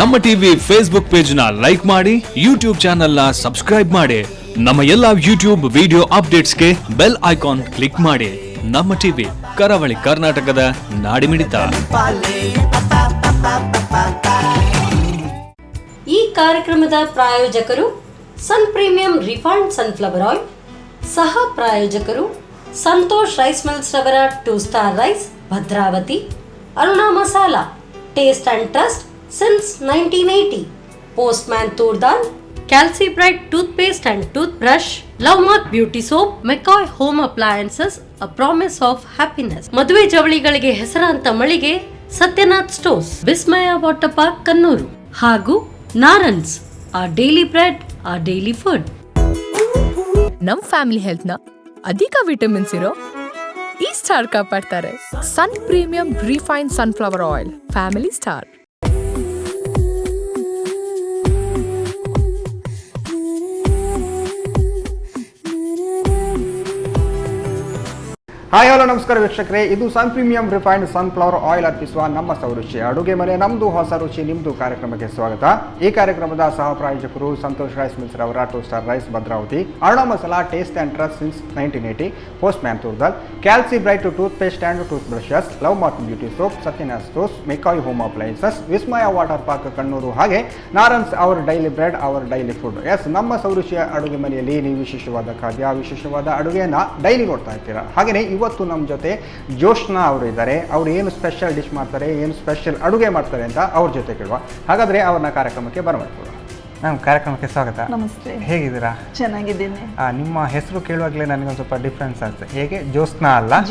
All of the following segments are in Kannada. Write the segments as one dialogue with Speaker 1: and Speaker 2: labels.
Speaker 1: ನಮ್ಮ ಟಿವಿ ಫೇಸ್ಬುಕ್ ಪೇಜ್ ನ ಲೈಕ್ ಮಾಡಿ, ಯೂಟ್ಯೂಬ್ ಚಾನೆಲ್ ನ ಸಬ್ಸ್ಕ್ರೈಬ್ ಮಾಡಿ. ನಮ್ಮ ಎಲ್ಲಾ ಯೂಟ್ಯೂಬ್ ವಿಡಿಯೋ ಅಪ್ಡೇಟ್ಸ್ಗೆ ಬೆಲ್ ಐಕಾನ್ ಕ್ಲಿಕ್ ಮಾಡಿ. ನಮ್ಮ ಟಿವಿ ಕರಾವಳಿ ಕರ್ನಾಟಕದ ನಾಡಿಮಿಡಿತ.
Speaker 2: ಈ ಕಾರ್ಯಕ್ರಮದ ಪ್ರಾಯೋಜಕರು ಸನ್ ಪ್ರೀಮಿಯಂ ರಿಫೈನ್ಡ್ ಸನ್ಫ್ಲವರ್ ಆಯಿಲ್, ಸಹ ಪ್ರಾಯೋಜಕರು ಸಂತೋಷ್ ರೈಸ್ ಮಿಲ್ಸ್ ರವರ 2 star rice, Bhadravati. Aruna masala, taste and trust since 1980. Postman Turdal, Calci Bright toothpaste and toothbrush, Lovemark beauty soap, McCoy home appliances, a promise of happiness. ಮದುವೆ ಜವಳಿಗಳಿಗೆ ಹೆಸರಾಂತ ಮಳಿಗೆ Satyanath stores, Vismaya water park Kannur ಹಾಗೂ Narans, our daily bread, our daily food.
Speaker 3: ನಮ್ ಫ್ಯಾಮಿಲಿ ಹೆಲ್ತ್ ನ ಅಧಿಕ ವಿಟಮಿನ್ಸ್ ಇರೋ ಈ ಸ್ಟಾರ್ ಕಾಪಾಡ್ತಾರೆ. ಸನ್ premium refined sunflower oil, family star.
Speaker 4: Hi hello ನಮಸ್ಕಾರ ವೀಕ್ಷಕರೇ, ಇದು Sun premium refined sunflower oil ಅರ್ಪಿಸುವ ನಮ್ಮ ಸೌರುಚಿ ಅಡುಗೆ ಮನೆ, ನಮ್ಮದು ಹೊಸ ರುಚಿ ನಿಮ್ಮದು ಕಾರ್ಯಕ್ರಮಕ್ಕೆ ಸ್ವಾಗತ. ಈ ಕಾರ್ಯಕ್ರಮದ ಸಹ ಪ್ರಾಯೋಜಕರು ಸಂತೋಷ್ ರೈಸ್ ಮಿಲ್ಸ್ ರವರ 2 star rice, Bhadravati. Aruna masala, taste and trust since 1980. Postman ತೂರ್ದಾಲ್, calci bright toothpaste and tooth brushes, love mark beauty soap, Satyanath stores, ಮೆಕಾಯ್ home appliances, Vismaya water park Kannur, ಹಾಗೆ Narans, our daily bread, our daily food. S, ನಮ್ಮ ಸೌರುಚಿಯ ಅಡುಗೆ ಮನೆಯಲ್ಲಿ ನೀವು ವಿಶೇಷವಾದ ಖಾದ್ಯ, ವಿಶೇಷವಾದ ಅಡುಗೆಯನ್ನು ಡೈಲಿ ನೋಡ್ತಾ ಇರ್ತೀರಾ. ಹಾಗೆಯೇ ಇವತ್ತು ನಮ್ಮ ಜೊತೆ ಜೋಶ್ನಾ ಅವರು ಇದ್ದಾರೆ. ಅವ್ರು ಏನು ಸ್ಪೆಷಲ್ ಡಿಶ್ ಮಾಡ್ತಾರೆ, ಏನು ಸ್ಪೆಷಲ್ ಅಡುಗೆ ಮಾಡ್ತಾರೆ ಅಂತ ಅವ್ರ ಜೊತೆ ಕೇಳುವ. ಹಾಗಾದರೆ ಅವ್ರನ್ನ ಕಾರ್ಯಕ್ರಮಕ್ಕೆ ಬರಮಾಡ್ಕೊಳ್ಳೋಣ. ಮ್ಯಾಮ್, ಕಾರ್ಯಕ್ರಮಕ್ಕೆ ಸ್ವಾಗತ.
Speaker 5: ನಮಸ್ತೆ.
Speaker 4: ಹೇಗಿದ್ದೀರಾ? ಚೆನ್ನಾಗಿದ್ದೀನಿ. ನಿಮ್ಮ ಹೆಸರು ಕೇಳುವಾಗಲೇ ನನಗೊಂದು ಸ್ವಲ್ಪ ಡಿಫ್ರೆನ್ಸ್ ಆಗುತ್ತೆ. ಹೇಗೆ? ಜೋಸ್ನಾ ಅಲ್ಲ,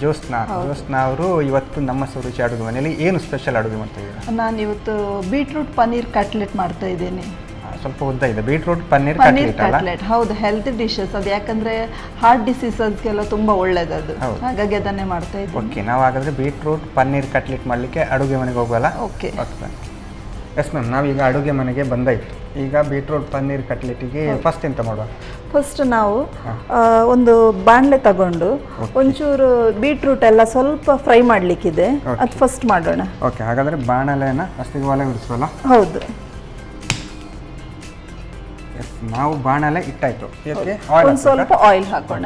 Speaker 4: ಜೋಸ್ನಾ ಅವರು ಇವತ್ತು ನಮ್ಮ ಸೌರುಚಿ ಅಡುಗೆ ಮನೆಯಲ್ಲಿ ಏನು ಸ್ಪೆಷಲ್ ಅಡುಗೆ ಮಾಡ್ತಾ ಇದ್ದೀರಾ?
Speaker 5: ನಾನು ಇವತ್ತು ಬೀಟ್ರೂಟ್ ಪನ್ನೀರ್ ಕಟ್ಲೆಟ್ ಮಾಡ್ತಾ ಇದ್ದೀನಿ.
Speaker 4: ಸ್ವಲ್ಪ ಉದ್ದ ಇದೆ. Beetroot paneer cutlet.
Speaker 5: ಹೌದು, ಹೆಲ್ತ್ ಡಿಶಸ್ ಅದು. ಯಾಕಂದ್ರೆ ಹಾರ್ಟ್ ಡಿಸೀಸಸ್ಗೆಲ್ಲ ತುಂಬಾ ಒಳ್ಳೇದದು, ಹಾಗಾಗಿ ಅದನ್ನೇ ಮಾಡ್ತಾ ಇದ್ದೀನಿ.
Speaker 4: ಓಕೆ, ನಾವು ಹಾಗಾದ್ರೆ ಬೀಟ್ರೂಟ್ ಪನ್ನೀರ್ ಕಟ್ಲೆಟ್ ಮಾಡಲಿಕ್ಕೆ ಅಡುಗೆ ಮನೆಗೆ ಹೋಗೋಲ್ಲ?
Speaker 5: ಓಕೆ.
Speaker 4: ಎಸ್ ಮ್ಯಾಮ್, ನಾವೀಗ ಅಡುಗೆ ಮನೆಗೆ ಬಂದಾಯಿತು. ಈಗ ಬೀಟ್ರೂಟ್ ಪನ್ನೀರ್ ಕಟ್ಲೆಟಿಗೆ ಫಸ್ಟ್ ಎಂತ ಮಾಡುವ?
Speaker 5: ಫಸ್ಟ್ ನಾವು ಒಂದು ಬಾಣಲೆ ತಗೊಂಡು ಒಂಚೂರು ಬೀಟ್ರೂಟ್ ಎಲ್ಲ ಸ್ವಲ್ಪ ಫ್ರೈ ಮಾಡಲಿಕ್ಕಿದೆ, ಅದು ಫಸ್ಟ್ ಮಾಡೋಣ.
Speaker 4: ಓಕೆ, ಹಾಗಾದ್ರೆ ಬಾಣಲೆನ ಫಸ್ಟಿಗೆ ಒಲೆ ಬಿಡಿಸೋಲ್ಲ?
Speaker 5: ಹೌದು.
Speaker 4: ನಾವು ಬಾಣಲೆ ಇಟ್ಟಾಯ್ತು.
Speaker 5: ಒಂದು ಸ್ವಲ್ಪ ಆಯಿಲ್ ಹಾಕೋಣ.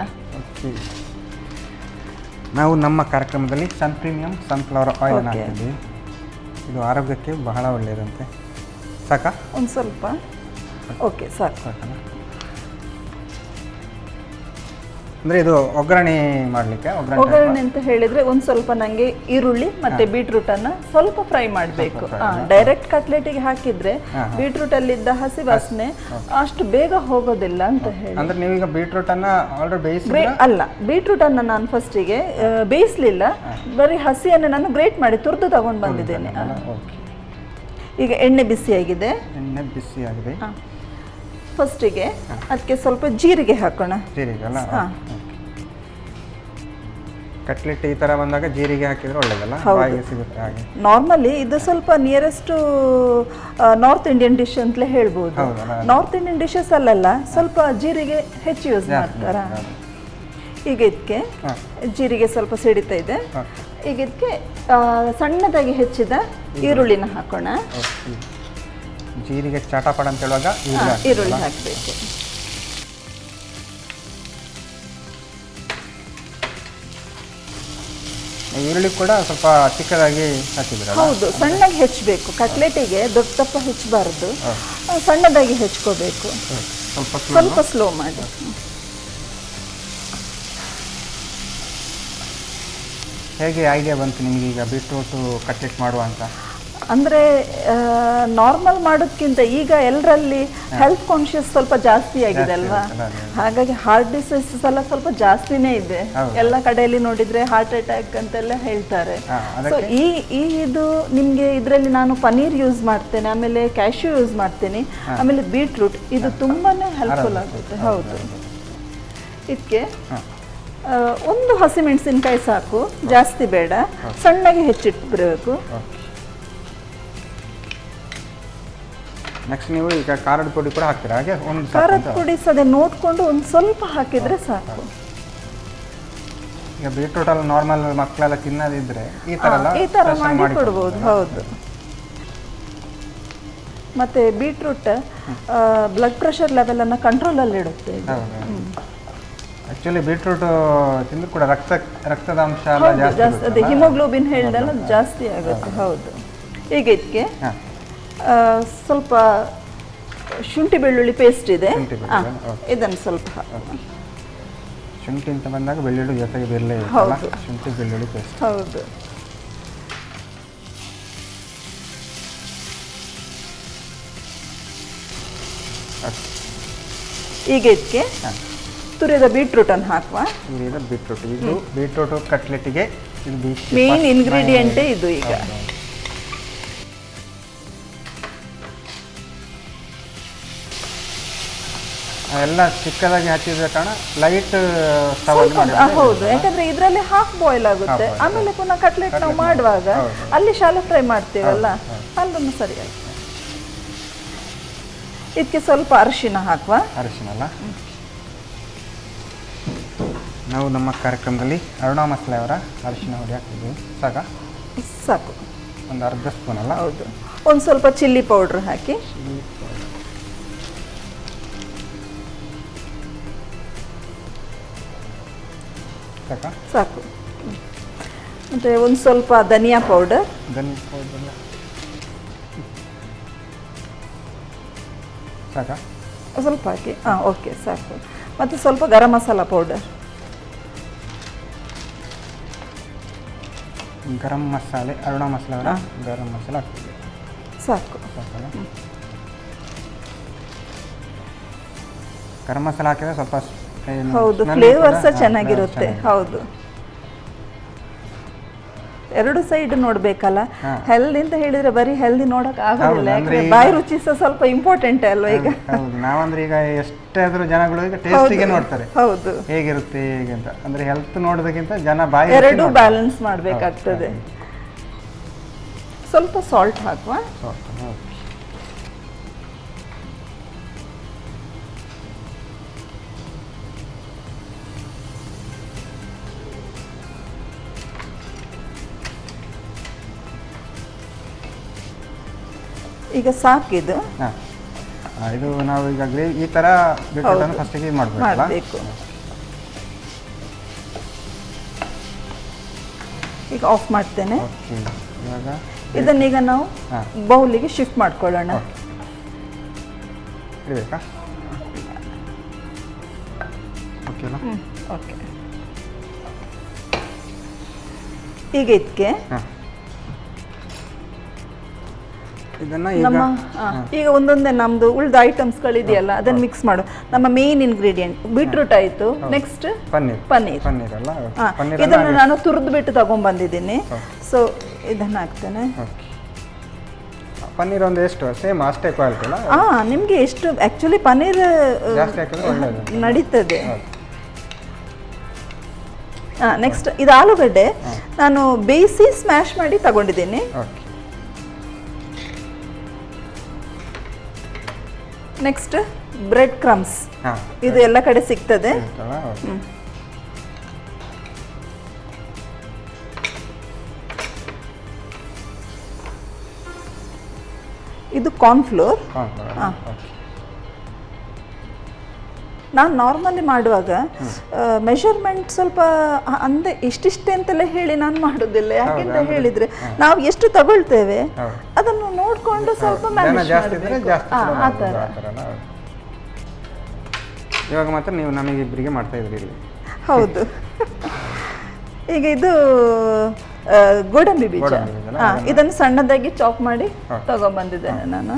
Speaker 4: ನಾವು ನಮ್ಮ ಕಾರ್ಯಕ್ರಮದಲ್ಲಿ ಸನ್ ಪ್ರೀಮಿಯಂ ಸನ್ಫ್ಲವರ್ ಆಯಿಲ್ ಹಾಕಿದ್ವಿ. ಇದು ಆರೋಗ್ಯಕ್ಕೆ ಬಹಳ ಒಳ್ಳೆಯದಂತೆ. ಸಾಕಾ?
Speaker 5: ಒಂದು ಸ್ವಲ್ಪ. ಓಕೆ, ಸಾಕಾ?
Speaker 4: ಅಂದರೆ ಇದು ಒಗ್ಗರಣೆ ಮಾಡಲಿಕ್ಕೆ.
Speaker 5: ಒಗ್ಗರಣೆ ಅಂತ ಹೇಳಿದರೆ ಒಂದು ಸ್ವಲ್ಪ ನನಗೆ ಈರುಳ್ಳಿ ಮತ್ತು ಬೀಟ್ರೂಟನ್ನು ಸ್ವಲ್ಪ ಫ್ರೈ ಮಾಡಬೇಕು. ಡೈರೆಕ್ಟ್ ಕಟ್ಲೆಟಿಗೆ ಹಾಕಿದರೆ ಬೀಟ್ರೂಟಲ್ಲಿದ್ದ ಹಸಿ ವಾಸನೆ ಅಷ್ಟು ಬೇಗ ಹೋಗೋದಿಲ್ಲ ಅಂತ ಹೇಳಿ.
Speaker 4: ಅಂದರೆ ನೀವೀಗ ಬೀಟ್ರೂಟನ್ನು ಆಲ್ರೆಡಿ ಬೇಯಿಸಿ?
Speaker 5: ಅಲ್ಲ, ಬೀಟ್ರೂಟನ್ನು ನಾನು ಫಸ್ಟಿಗೆ ಬೇಯಿಸಲಿಲ್ಲ, ಬರೀ ಹಸಿಯನ್ನು ನಾನು ಗ್ರೇಟ್ ಮಾಡಿ ತುರಿದು ತಗೊಂಡು ಬಂದಿದ್ದೇನೆ. ಈಗ ಎಣ್ಣೆ ಬಿಸಿಯಾಗಿದೆ. ಫಸ್ಟಿಗೆ ಅದಕ್ಕೆ ಸ್ವಲ್ಪ ಜೀರಿಗೆ ಹಾಕೋಣ.
Speaker 4: ಜೀರಿಗೆ ಅಲ್ಲ? ಕಟ್ಲೆಟ್ ಈ ಥರ ಬಂದಾಗ ಜೀರಿಗೆ ಹಾಕಿದ್ರೆ ಒಳ್ಳೆಯದಲ್ಲ, ಬಾಯಿಗೆ ಸಿಗುತ್ತೆ. ಹಾಗೆ
Speaker 5: ನಾರ್ಮಲಿ ಇದು ಸ್ವಲ್ಪ ನಿಯರೆಸ್ಟ್ ನಾರ್ತ್ ಇಂಡಿಯನ್ ಡಿಶ್ ಅಂತಲೇ ಹೇಳ್ಬೋದು. ನಾರ್ತ್ ಇಂಡಿಯನ್ ಡಿಶಸ್ ಅಲ್ಲೆಲ್ಲ ಸ್ವಲ್ಪ ಜೀರಿಗೆ ಹೆಚ್ಚು ಯೂಸ್ ಮಾಡ್ತಾರ. ಈಗ ಇದಕ್ಕೆ ಜೀರಿಗೆ ಸ್ವಲ್ಪ ಸಿಡಿತಾ ಇದೆ. ಈಗ ಇದಕ್ಕೆ ಸಣ್ಣದಾಗಿ ಹೆಚ್ಚಿದ ಈರುಳ್ಳಿನ ಹಾಕೋಣ.
Speaker 4: ಜೀರಿಗೆ ಚಾಟಪಡ ಅಂತ ಹೇಳುವಾಗ
Speaker 5: ಈರುಳ್ಳಿ ಹಾಕಬೇಕು.
Speaker 4: ಈರುಳ್ಳಿ ಕೂಡ ಸ್ವಲ್ಪ ಚಿಕ್ಕದಾಗಿ ಹಾಕಿದ್ರೆ?
Speaker 5: ಹೌದು, ಸಣ್ಣಗೆ ಹೆಚ್ಚಬೇಕು. ಕಟ್ಲೆಟಿಗೆ ದೊಡ್ಡ ದಪ್ಪ ಹೆಚ್ಚಬಾರ್ದು, ಸಣ್ಣದಾಗಿ ಹೆಚ್ಕೋಬೇಕು. ಸ್ವಲ್ಪ ಸ್ಲೋ ಮಾಡಿ.
Speaker 4: ಹೇಗೆ ಐಡಿಯಾ ಬಂತು ನಿಮಗೆ ಈಗ ಬೀಟ್ರೂಟು ಕಟ್ಲೆಟ್ ಮಾಡುವ ಅಂತ?
Speaker 5: ಅಂದರೆ ನಾರ್ಮಲ್ ಮಾಡೋದಕ್ಕಿಂತ ಈಗ ಎಲ್ಲರಲ್ಲಿ ಹೆಲ್ತ್ ಕಾನ್ಷಿಯಸ್ ಸ್ವಲ್ಪ ಜಾಸ್ತಿ ಆಗಿದೆ ಅಲ್ವಾ, ಹಾಗಾಗಿ ಹಾರ್ಟ್ ಡಿಸೀಸಸ್ ಎಲ್ಲ ಸ್ವಲ್ಪ ಜಾಸ್ತಿನೇ ಇದೆ. ಎಲ್ಲ ಕಡೆಯಲ್ಲಿ ನೋಡಿದರೆ ಹಾರ್ಟ್ ಅಟ್ಯಾಕ್ ಅಂತೆಲ್ಲ ಹೇಳ್ತಾರೆ. ಸೊ ಇದು ನಿಮಗೆ ಇದರಲ್ಲಿ ನಾನು ಪನ್ನೀರ್ ಯೂಸ್ ಮಾಡ್ತೇನೆ, ಆಮೇಲೆ ಕ್ಯಾಶ್ಯೂ ಯೂಸ್ ಮಾಡ್ತೇನೆ, ಆಮೇಲೆ ಬೀಟ್ರೂಟ್, ಇದು ತುಂಬಾ ಹೆಲ್ಪ್ಫುಲ್ ಆಗುತ್ತೆ. ಹೌದು. ಇದಕ್ಕೆ ಒಂದು ಹಸಿಮೆಣಸಿನ್ಕಾಯಿ ಸಾಕು, ಜಾಸ್ತಿ ಬೇಡ, ಸಣ್ಣಗೆ ಹೆಚ್ಚಿಟ್ಬಿಡಬೇಕು.
Speaker 4: ನೆಕ್ಸ್ಟ್ ನೀವು ಈಗ ಖಾರದ ಪುಡಿ ಕೂಡ ಹಾಕ್ತೀರಾ? ಹಾಗೆ ಒಂದು
Speaker 5: ಖಾರದ ಪುಡಿ ಸದೇ ನೋಡಿಕೊಂಡು ಒಂದು ಸ್ವಲ್ಪ ಹಾಕಿದರೆ ಸಾಕು.
Speaker 4: ಈಗ ಬೀಟ್ರೂಟ್ ಎಲ್ಲ ನಾರ್ಮಲ್ ಮಕ್ಕಳೆಲ್ಲ ತಿನ್ನೋದಿದ್ರೆ ಈ ಥರ
Speaker 5: ಮಾಡಿ ಕೊಡ್ಬೋದು. ಹೌದು. ಮತ್ತು ಬೀಟ್ರೂಟ್ ಬ್ಲಡ್ ಪ್ರೆಷರ್ ಲೆವೆಲನ್ನು ಕಂಟ್ರೋಲಲ್ಲಿ ಇಡುತ್ತೆ ಇದು.
Speaker 4: ಆ್ಯಕ್ಚುಲಿ ಬೀಟ್ರೂಟ್ ತಿಂದರೂ ಕೂಡ ರಕ್ತದ ಅಂಶ ಎಲ್ಲ
Speaker 5: ಜಾಸ್ತಿ ಅದೇ ಹಿಮೋಗ್ಲೋಬಿನ್ ಹೇಳಿದೆಲ್ಲ ಜಾಸ್ತಿ ಆಗುತ್ತೆ. ಹೌದು. ಈಗ ಇದಕ್ಕೆ ಸ್ವಲ್ಪ ಶುಂಠಿ ಬೆಳ್ಳುಳ್ಳಿ ಪೇಸ್ಟ್ ಇದೆ, ಇದನ್ನು ಸ್ವಲ್ಪ
Speaker 4: ಶುಂಠಿ ಅಂತ ಬಂದಾಗ ಬೆಳ್ಳುಳ್ಳಿ ಜೊತೆಗೆ ಬೆಲ್ಲ, ಶುಂಠಿ ಬೆಳ್ಳುಳ್ಳಿ ಪೇಸ್ಟ್.
Speaker 5: ಹೌದು. ಈಗ ಇದಕ್ಕೆ ತುರಿದ ಬೀಟ್ರೂಟನ್ನು ಹಾಕುವ.
Speaker 4: ತುರಿದ ಬೀಟ್ರೂಟ್, ಇದು ಬೀಟ್ರೂಟ್ ಕಟ್ಲೆಟ್ಗೆ
Speaker 5: ಮೇನ್ ಇಂಗ್ರೀಡಿಯೆಂಟೇ ಇದು. ಈಗ
Speaker 4: ಎಲ್ಲ ಚಿಕ್ಕದಾಗಿ ಹಚ್ಚಿದ ಕಾರಣ ಲೈಟ್
Speaker 5: ಹೌದು, ಯಾಕಂದ್ರೆ ಇದರಲ್ಲಿ ಹಾಫ್ ಬಾಯ್ಲ್ ಆಗುತ್ತೆ. ಆಮೇಲೆ ಪುನಃ ಕಟ್ಲೆಟ್ ನಾವು ಮಾಡುವಾಗ ಅಲ್ಲಿ ಶಾಲೋ ಫ್ರೈ ಮಾಡ್ತೀವಲ್ಲ, ಅಲ್ಲೂ ಸರಿಯಾಗಿ. ಇದಕ್ಕೆ ಸ್ವಲ್ಪ ಅರಿಶಿನ ಹಾಕುವ.
Speaker 4: ಅರಿಶಿನ ಅಲ್ಲ, ನಾವು ನಮ್ಮ ಕಾರ್ಯಕ್ರಮದಲ್ಲಿ ಅರುಣಾ ಮಸಾಲೆ ಅವರ ಅರಿಶಿನ ಹುಡಿ ಹಾಕ್ತಿದ್ವಿ.
Speaker 5: ಸಾಕು,
Speaker 4: ಒಂದು ಅರ್ಧ ಸ್ಪೂನ್ ಅಲ್ಲ.
Speaker 5: ಹೌದು. ಒಂದು ಸ್ವಲ್ಪ ಚಿಲ್ಲಿ ಪೌಡ್ರ್ ಹಾಕಿ. ಸಾಕು. ಮತ್ತು ಒಂದು ಸ್ವಲ್ಪ ಧನಿಯಾ ಪೌಡರ್.
Speaker 4: ಸಾಕಾ?
Speaker 5: ಸ್ವಲ್ಪ ಹಾಕಿ. ಓಕೆ, ಸಾಕು. ಮತ್ತು ಸ್ವಲ್ಪ ಗರಂ ಮಸಾಲ ಪೌಡರ್.
Speaker 4: ಗರಂ ಮಸಾಲೆ, ಅರುಣಾ ಮಸಾಲೆ ಅವರ ಗರಂ ಮಸಾಲೆ ಹಾಕ್ತೀವಿ.
Speaker 5: ಸಾಕು.
Speaker 4: ಗರಂ ಮಸಾಲೆ ಹಾಕಿದ್ರೆ ಸ್ವಲ್ಪ
Speaker 5: ಹೌದು, ಫ್ಲೇವರ್ಸ ಚೆನ್ನಾಗಿರುತ್ತೆ. ಹೌದು, ಎರಡು ಸೈಡ್ ನೋಡ್ಬೇಕಲ್ಲ. ಹೆಲ್ದಿ ಅಂತ ಹೇಳಿದ್ರೆ ಬರೀ ಹೆಲ್ದಿ ನೋಡಕ್ ಆಗೋದಿಲ್ಲ, ಯಾಕಂದ್ರೆ ಬಾಯಿ ರುಚಿ ಸಹ ಸ್ವಲ್ಪ ಇಂಪಾರ್ಟೆಂಟ್ ಅಲ್ವಾ. ಈಗ
Speaker 4: ನಾವಂದ್ರೆ ಈಗ ಎಷ್ಟಾದ್ರೂ ಜನಗಳು ಈಗ ಟೇಸ್ಟಿಗೆ ನೋಡ್ತಾರೆ,
Speaker 5: ಹೌದು,
Speaker 4: ಹೇಗಿರುತ್ತೆ ಹೇಗೆ ಅಂತ. ಅಂದ್ರೆ ಹೆಲ್ತ್ ನೋಡೋದಕ್ಕಿಂತ ಜನ ಬಾಯಿ
Speaker 5: ಎರಡು ಬ್ಯಾಲೆನ್ಸ್ ಮಾಡ್ಬೇಕಾಗ್ತದೆ. ಸ್ವಲ್ಪ ಸಾಲ್ಟ್ ಹಾಕುವ. ಈಗ ಸಾಕಿದು.
Speaker 4: ಇದು ನಾವು ಈಗ ಗ್ರೇವಿ ಈ ತರ ಬೀಟ್ರೂಟನ್ನು ಫಸ್ಟಿಗೆ ಮಾಡಬೇಕು.
Speaker 5: ಈಗ ಆಫ್ ಮಾಡ್ತೇನೆ. ಇದನ್ನೀಗ ನಾವು ಬೌಲಿಗೆ ಶಿಫ್ಟ್ ಮಾಡ್ಕೊಳ್ಳೋಣ.
Speaker 4: ಇಡಬೇಕಾ?
Speaker 5: ಓಕೆ. ಈಗ ಇದಕ್ಕೆ ನಮ್ಮ ಈಗ ಒಂದೊಂದೇ ನಮ್ದು ಉಳಿದ ಐಟಮ್ಸ್ಗಳಿದೆಯಲ್ಲ ಅದನ್ನು ಮಿಕ್ಸ್ ಮಾಡು. ನಮ್ಮ ಮೇನ್ ಇಂಗ್ರೀಡಿಯೆಂಟ್ ಬೀಟ್ರೂಟ್ ಆಯಿತು. ನೆಕ್ಸ್ಟ್ ಪನ್ನೀರ್. ಇದನ್ನು ನಾನು ತುರಿದು ಬಿಟ್ಟು ತಗೊಂಡ್ಬಂದಿದ್ದೀನಿ. ಸೊ ಇದನ್ನು ಹಾಕ್ತೇನೆ.
Speaker 4: ಪನ್ನೀರ್ ಒಂದು ಎಷ್ಟು ಸೇಮ್ ಅಷ್ಟೇ ಕ್ವಾಲಿಟಿ ಅಲ್ಲ?
Speaker 5: ನಿಮಗೆ ಎಷ್ಟು ಆ್ಯಕ್ಚುಲಿ ಪನ್ನೀರ್ ನಡೀತದೆ. ನೆಕ್ಸ್ಟ್ ಇದು ಆಲೂಗಡ್ಡೆ ನಾನು ಬೇಯಿಸಿ ಸ್ಮ್ಯಾಶ್ ಮಾಡಿ ತಗೊಂಡಿದ್ದೀನಿ. ನೆಕ್ಸ್ಟ್ ಬ್ರೆಡ್ ಕ್ರಮ್ಸ್, ಇದು ಎಲ್ಲ ಕಡೆ ಸಿಗ್ತದೆ. ಇದು ಕಾರ್ನ್ಫ್ಲೋರ್. ನಾನು ನಾರ್ಮಲಿ ಮಾಡುವಾಗ ಮೆಷರ್ಮೆಂಟ್ ಸ್ವಲ್ಪ ಅಂದರೆ ಇಷ್ಟಿಷ್ಟೇ ಅಂತೆಲ್ಲ ಹೇಳಿ ನಾನು ಮಾಡೋದಿಲ್ಲ. ಯಾಕೆಂತ ಹೇಳಿದರೆ ನಾವು ಎಷ್ಟು ತಗೊಳ್ತೇವೆ ಅದನ್ನು ನೋಡಿಕೊಂಡು ಸ್ವಲ್ಪ ಮ್ಯಾನೇಜ್ ಮಾಡಬೇಕು. ಆ ಥರ.
Speaker 4: ಇವಾಗ ಮಾತ್ರ ನೀವು ನಮಗಿಬ್ಬರಿಗೆ ಮಾಡ್ತಾ ಇದ್ರಿ.
Speaker 5: ಹೌದು. ಈಗ ಇದು ಗೋಡಂಬಿ ಬೀಜ, ಇದನ್ನು ಸಣ್ಣದಾಗಿ ಚಾಪ್ ಮಾಡಿ ತಗೊಂಡ್ಬಂದಿದ್ದೇನೆ ನಾನು.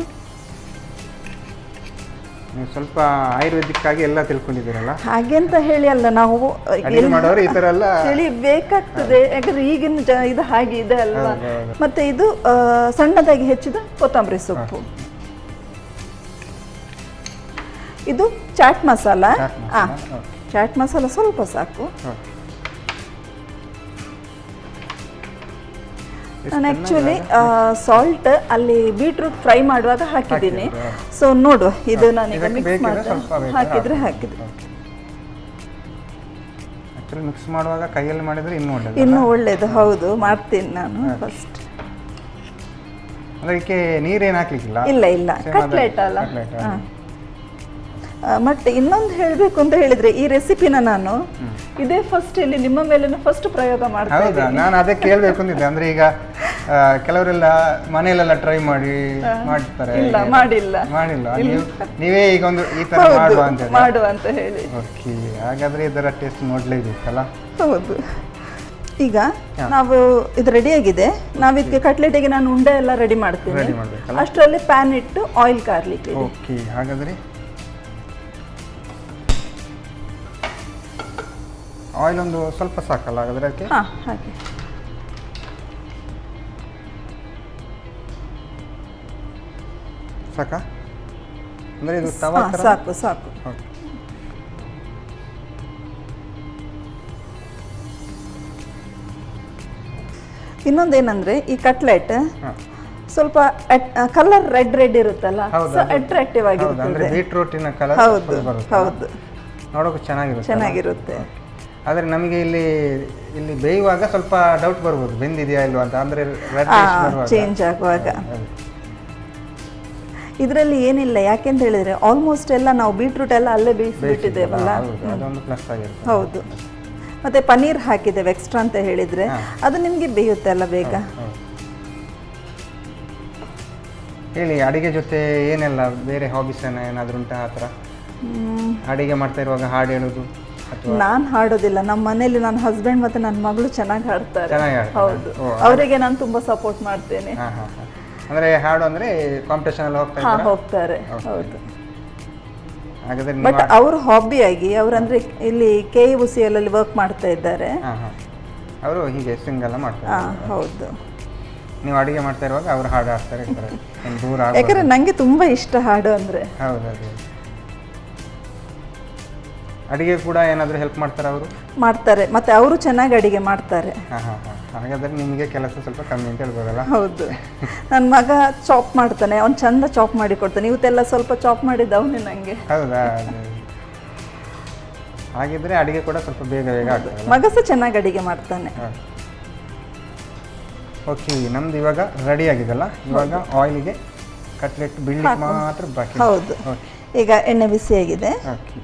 Speaker 4: ನೀವು ಸ್ವಲ್ಪ ಆಯುರ್ವೇದಿಕ್ ಆಗಿ ಎಲ್ಲ ತಿಳ್ಕೊಂಡಿದ್ದೀರಲ್ಲ?
Speaker 5: ಹಾಗೆ ಅಂತ ಹೇಳಿ ಅಲ್ಲ, ನಾವು
Speaker 4: ಮಾಡೋರು ಈ ಥರ ಎಲ್ಲ
Speaker 5: ತಿಳಿಬೇಕಾಗ್ತದೆ. ಯಾಕಂದ್ರೆ ಈಗಿನ ಇದು ಹಾಗೆ ಇದೆ ಅಲ್ವಾ. ಮತ್ತೆ ಇದು ಸಣ್ಣದಾಗಿ ಹೆಚ್ಚಿದ ಕೊತ್ತಂಬರಿ ಸೊಪ್ಪು. ಇದು ಚಾಟ್ ಮಸಾಲ. ಚಾಟ್ ಮಸಾಲ ಸ್ವಲ್ಪ ಸಾಕು. ನಾನು ಆ್ಯಕ್ಚುಲಿ ಸಾಲ್ಟ್ ಅಲ್ಲಿ ಬೀಟ್ರೂಟ್ ಫ್ರೈ ಮಾಡುವಾಗ ಹಾಕಿದ್ದೀನಿ. ಸೊ ನೋಡುವ, ಇದು ನಾನೀಗ ಮಿಕ್ಸ್ ಮಾಡಿ ಹಾಕಿದ್ರೆ
Speaker 4: ಮಿಕ್ಸ್ ಮಾಡುವಾಗ ಕೈಯಲ್ಲಿ ಮಾಡಿದ್ರೆ ಇನ್ನೂ
Speaker 5: ಒಳ್ಳೇದು. ಹೌದು, ಮಾಡ್ತೀನಿ ನಾನು ಫಸ್ಟ್.
Speaker 4: ಅದಕ್ಕೆ ನೀರೇನು ಹಾಕ್ಲಿಕ್ಕಿಲ್ಲ?
Speaker 5: ಇಲ್ಲ ಇಲ್ಲ, ಕಟ್ಲೆಟ್ ಅಲ್ಲ. ಮತ್ತೆ ಇನ್ನೊಂದು ಹೇಳಬೇಕು ಅಂತ ಹೇಳಿದ್ರೆ, ಈ ರೆಸಿಪಿನ ನಾನು ಇದೇ ಫಸ್ಟ್ ಇಲ್ಲಿ ನಿಮ್ಮ ಮೇಲೆ ಫಸ್ಟ್ ಪ್ರಯೋಗ ಮಾಡ್ತೀನಿ.
Speaker 4: ಹೌದಾ? ನಾನು ಅದೇ ಕೇಳಬೇಕು ಅಂತಿದ್ದೆ. ಅಂದ್ರೆ ಈಗ ಕೆಲವರೆಲ್ಲ ಮನೆಯಲ್ಲೆಲ್ಲ ಟ್ರೈ ಮಾಡ್ತಾರೆ.
Speaker 5: ಇಲ್ಲ, ಮಾಡಿಲ್ಲ.
Speaker 4: ನೀವೇ ಈಗ ಒಂದು ಈ ತರ
Speaker 5: ಮಾಡುವ ಅಂತ ಹೇಳಿ.
Speaker 4: ಓಕೆ, ಹಾಗಾದ್ರೆ ಇದರ ಟೇಸ್ಟ್ ನೋಡ್ಲೇಬೇಕಲ್ಲ?
Speaker 5: ಹೌದು. ಈಗ ನಾವು ಇದು ರೆಡಿ ಆಗಿದೆ. ನಾವು ಇದಕ್ಕೆ ಕಟ್ಲೆಟಿಗೆ ನಾನು ಉಂಡೆ ಎಲ್ಲ ರೆಡಿ ಮಾಡ್ತೀನಿ. ಅಷ್ಟರಲ್ಲಿ ಪ್ಯಾನ್ ಇಟ್ಟು ಆಯಿಲ್ ಕಾರ್ಲಿಕ್ಕೆ.
Speaker 4: ಓಕೆ, ಹಾಗಾದ್ರೆ ಆಯಿಲ್ ಒಂದು ಸ್ವಲ್ಪ ಸಾಕಲ್ಲ ಹಾಗಾದ್ರೆ ಅದಕ್ಕೆ?
Speaker 5: ಹಾಗೆ
Speaker 4: ಸಾಕಾ? ಅಂದ್ರೆ ಇದು ತವಾ ತರ?
Speaker 5: ಸಾಕು ಸಾಕು. ಇನ್ನೊಂದೇನಂದ್ರೆ ಈ ಕಟ್ಲೆಟ್ ಸ್ವಲ್ಪ ಕಲರ್ ರೆಡ್ ಇರುತ್ತಲ್ಲ, ಅಟ್ರಾಕ್ಟಿವ್ ಆಗಿರುತ್ತೆ.
Speaker 4: ಬೀಟ್ರೂಟಿನ ಕಲರ್.
Speaker 5: ಹೌದು ಹೌದು,
Speaker 4: ನೋಡೋಕೆ
Speaker 5: ಚೆನ್ನಾಗಿರುತ್ತೆ.
Speaker 4: ಆದರೆ ನಮಗೆ ಇಲ್ಲಿ ಬೇಯುವಾಗ ಸ್ವಲ್ಪ ಡೌಟ್ ಬರ್ಬೋದು, ಬೆಂದಿದೆಯಾ ಇಲ್ವಾ ಅಂತ. ಅಂದ್ರೆ
Speaker 5: ಚೇಂಜ್ ಆಗುವಾಗ ಇದರಲ್ಲಿ ಏನಿಲ್ಲ, ಯಾಕೆಂತ ಹೇಳಿದ್ರೆ ಆಲ್ಮೋಸ್ಟ್ ಎಲ್ಲ ನಾವು ಬೀಟ್ರೂಟ್ ಎಲ್ಲ ಅಲ್ಲೇ ಬೇಯಿಸಿಬಿಟ್ಟಿದ್ದೇವಲ್ಲ. ಹೌದು, ಮತ್ತೆ ಪನ್ನೀರ್ ಹಾಕಿದ್ದೇವೆ ಎಕ್ಸ್ಟ್ರಾ ಅಂತ ಹೇಳಿದ್ರೆ ಅದು ನಿಮಗೆ ಬೇಯುತ್ತೆ ಅಲ್ಲ ಬೇಗ.
Speaker 4: ಹೇಳಿ, ಅಡಿಗೆ ಜೊತೆ ಏನೆಲ್ಲ ಬೇರೆ ಹಾಬೀಸ್ ಏನಾದರೂ ಉಂಟಾ ಆ ಥರ? ಅಡಿಗೆ ಮಾಡ್ತಾ ಇರುವಾಗ ಹಾಡು ಹೇಳೋದು?
Speaker 5: ನಾನು ಹಾಡೋದಿಲ್ಲ. ನಮ್ಮ ಮನೇಲಿ ನನ್ನ ಹಸ್ಬೆಂಡ್ ಮತ್ತೆ ನನ್ನ ಮಗಳು ಚೆನ್ನಾಗಿ ಹಾಡ್ತಾರೆ. ಹೌದು, ಅವರಿಗೆ ನಾನು ತುಂಬಾ ಸಪೋರ್ಟ್ ಮಾಡ್ತೇನೆ.
Speaker 4: ಅಂದ್ರೆ ಹಾಡು ಅಂದ್ರೆ ಕಾಂಪಿಟೇಷನ್ ಎಲ್ಲ
Speaker 5: ಹೋಗ್ತಾರೆ. ಹೌದು, ಬಟ್ ಅವರು ಹಾಬಿಯಾಗಿ ಅವರಂದ್ರೆ ಇಲ್ಲಿ KUCL ಅಲ್ಲಿ ವರ್ಕ್ ಮಾಡ್ತಾ ಇದ್ದಾರೆ.
Speaker 4: ಅವರು ಹೀಗೆ ಸಿಂಗ್ ಎಲ್ಲ ಮಾಡ್ತಾರೆ.
Speaker 5: ಹೌದು,
Speaker 4: ನೀವು ಅಡಿಗೆ ಮಾಡ್ತಾ ಇರುವಾಗ ಅವರು ಹಾಡು ಹಾಡ್ತಾರೆ.
Speaker 5: ಯಾಕಂದ್ರೆ ನಂಗೆ ತುಂಬಾ ಇಷ್ಟ ಹಾಡು ಅಂದ್ರೆ.
Speaker 4: ಹೌದು, ಅಡಿಗೆ ಕೂಡ ಏನಾದರೂ ಹೆಲ್ಪ್ ಮಾಡ್ತಾರೆ ಅವರು?
Speaker 5: ಮಾಡ್ತಾರೆ, ಮತ್ತೆ ಅವರು ಚೆನ್ನಾಗಿ ಅಡಿಗೆ ಮಾಡ್ತಾರೆ.
Speaker 4: ಹಾಗಾದ್ರೆ ನಿಮಗೆ ಕೆಲಸ ಸ್ವಲ್ಪ ಕಮ್ಮಿ ಅಂತ ಹೇಳ್ಬೋದಲ್ಲ?
Speaker 5: ಹೌದು, ನನ್ನ ಮಗ ಚಾಪ್ ಮಾಡ್ತಾನೆ, ಅವ್ನು ಚಂದ ಚಾಪ್ ಮಾಡಿ ಕೊಡ್ತಾನೆ. ಇವತ್ತೆಲ್ಲ ಸ್ವಲ್ಪ ಚಾಪ್ ಮಾಡಿದ್ದ ಅವನೇ ನನಗೆ.
Speaker 4: ಹೌದಾ? ಹಾಗಿದ್ರೆ ಅಡಿಗೆ ಕೂಡ ಸ್ವಲ್ಪ ಬೇಗ ಆಗ್ತದೆ.
Speaker 5: ಮಗ ಸಹ ಚೆನ್ನಾಗಿ ಅಡಿಗೆ ಮಾಡ್ತಾನೆ.
Speaker 4: ಓಕೆ, ನಮ್ದು ಇವಾಗ ರೆಡಿ ಆಗಿದೆಲ್ಲ. ಇವಾಗ ಆಯಿಲ್ಗೆ ಕಟ್ಲೆಟ್ ಬಿಡ್ಲಿಕ್ಕೆ ಮಾತ್ರ ಬಾಕಿ.
Speaker 5: ಹೌದು, ಈಗ ಎಣ್ಣೆ ಬಿಸಿ ಆಗಿದೆ.
Speaker 4: ಓಕೆ,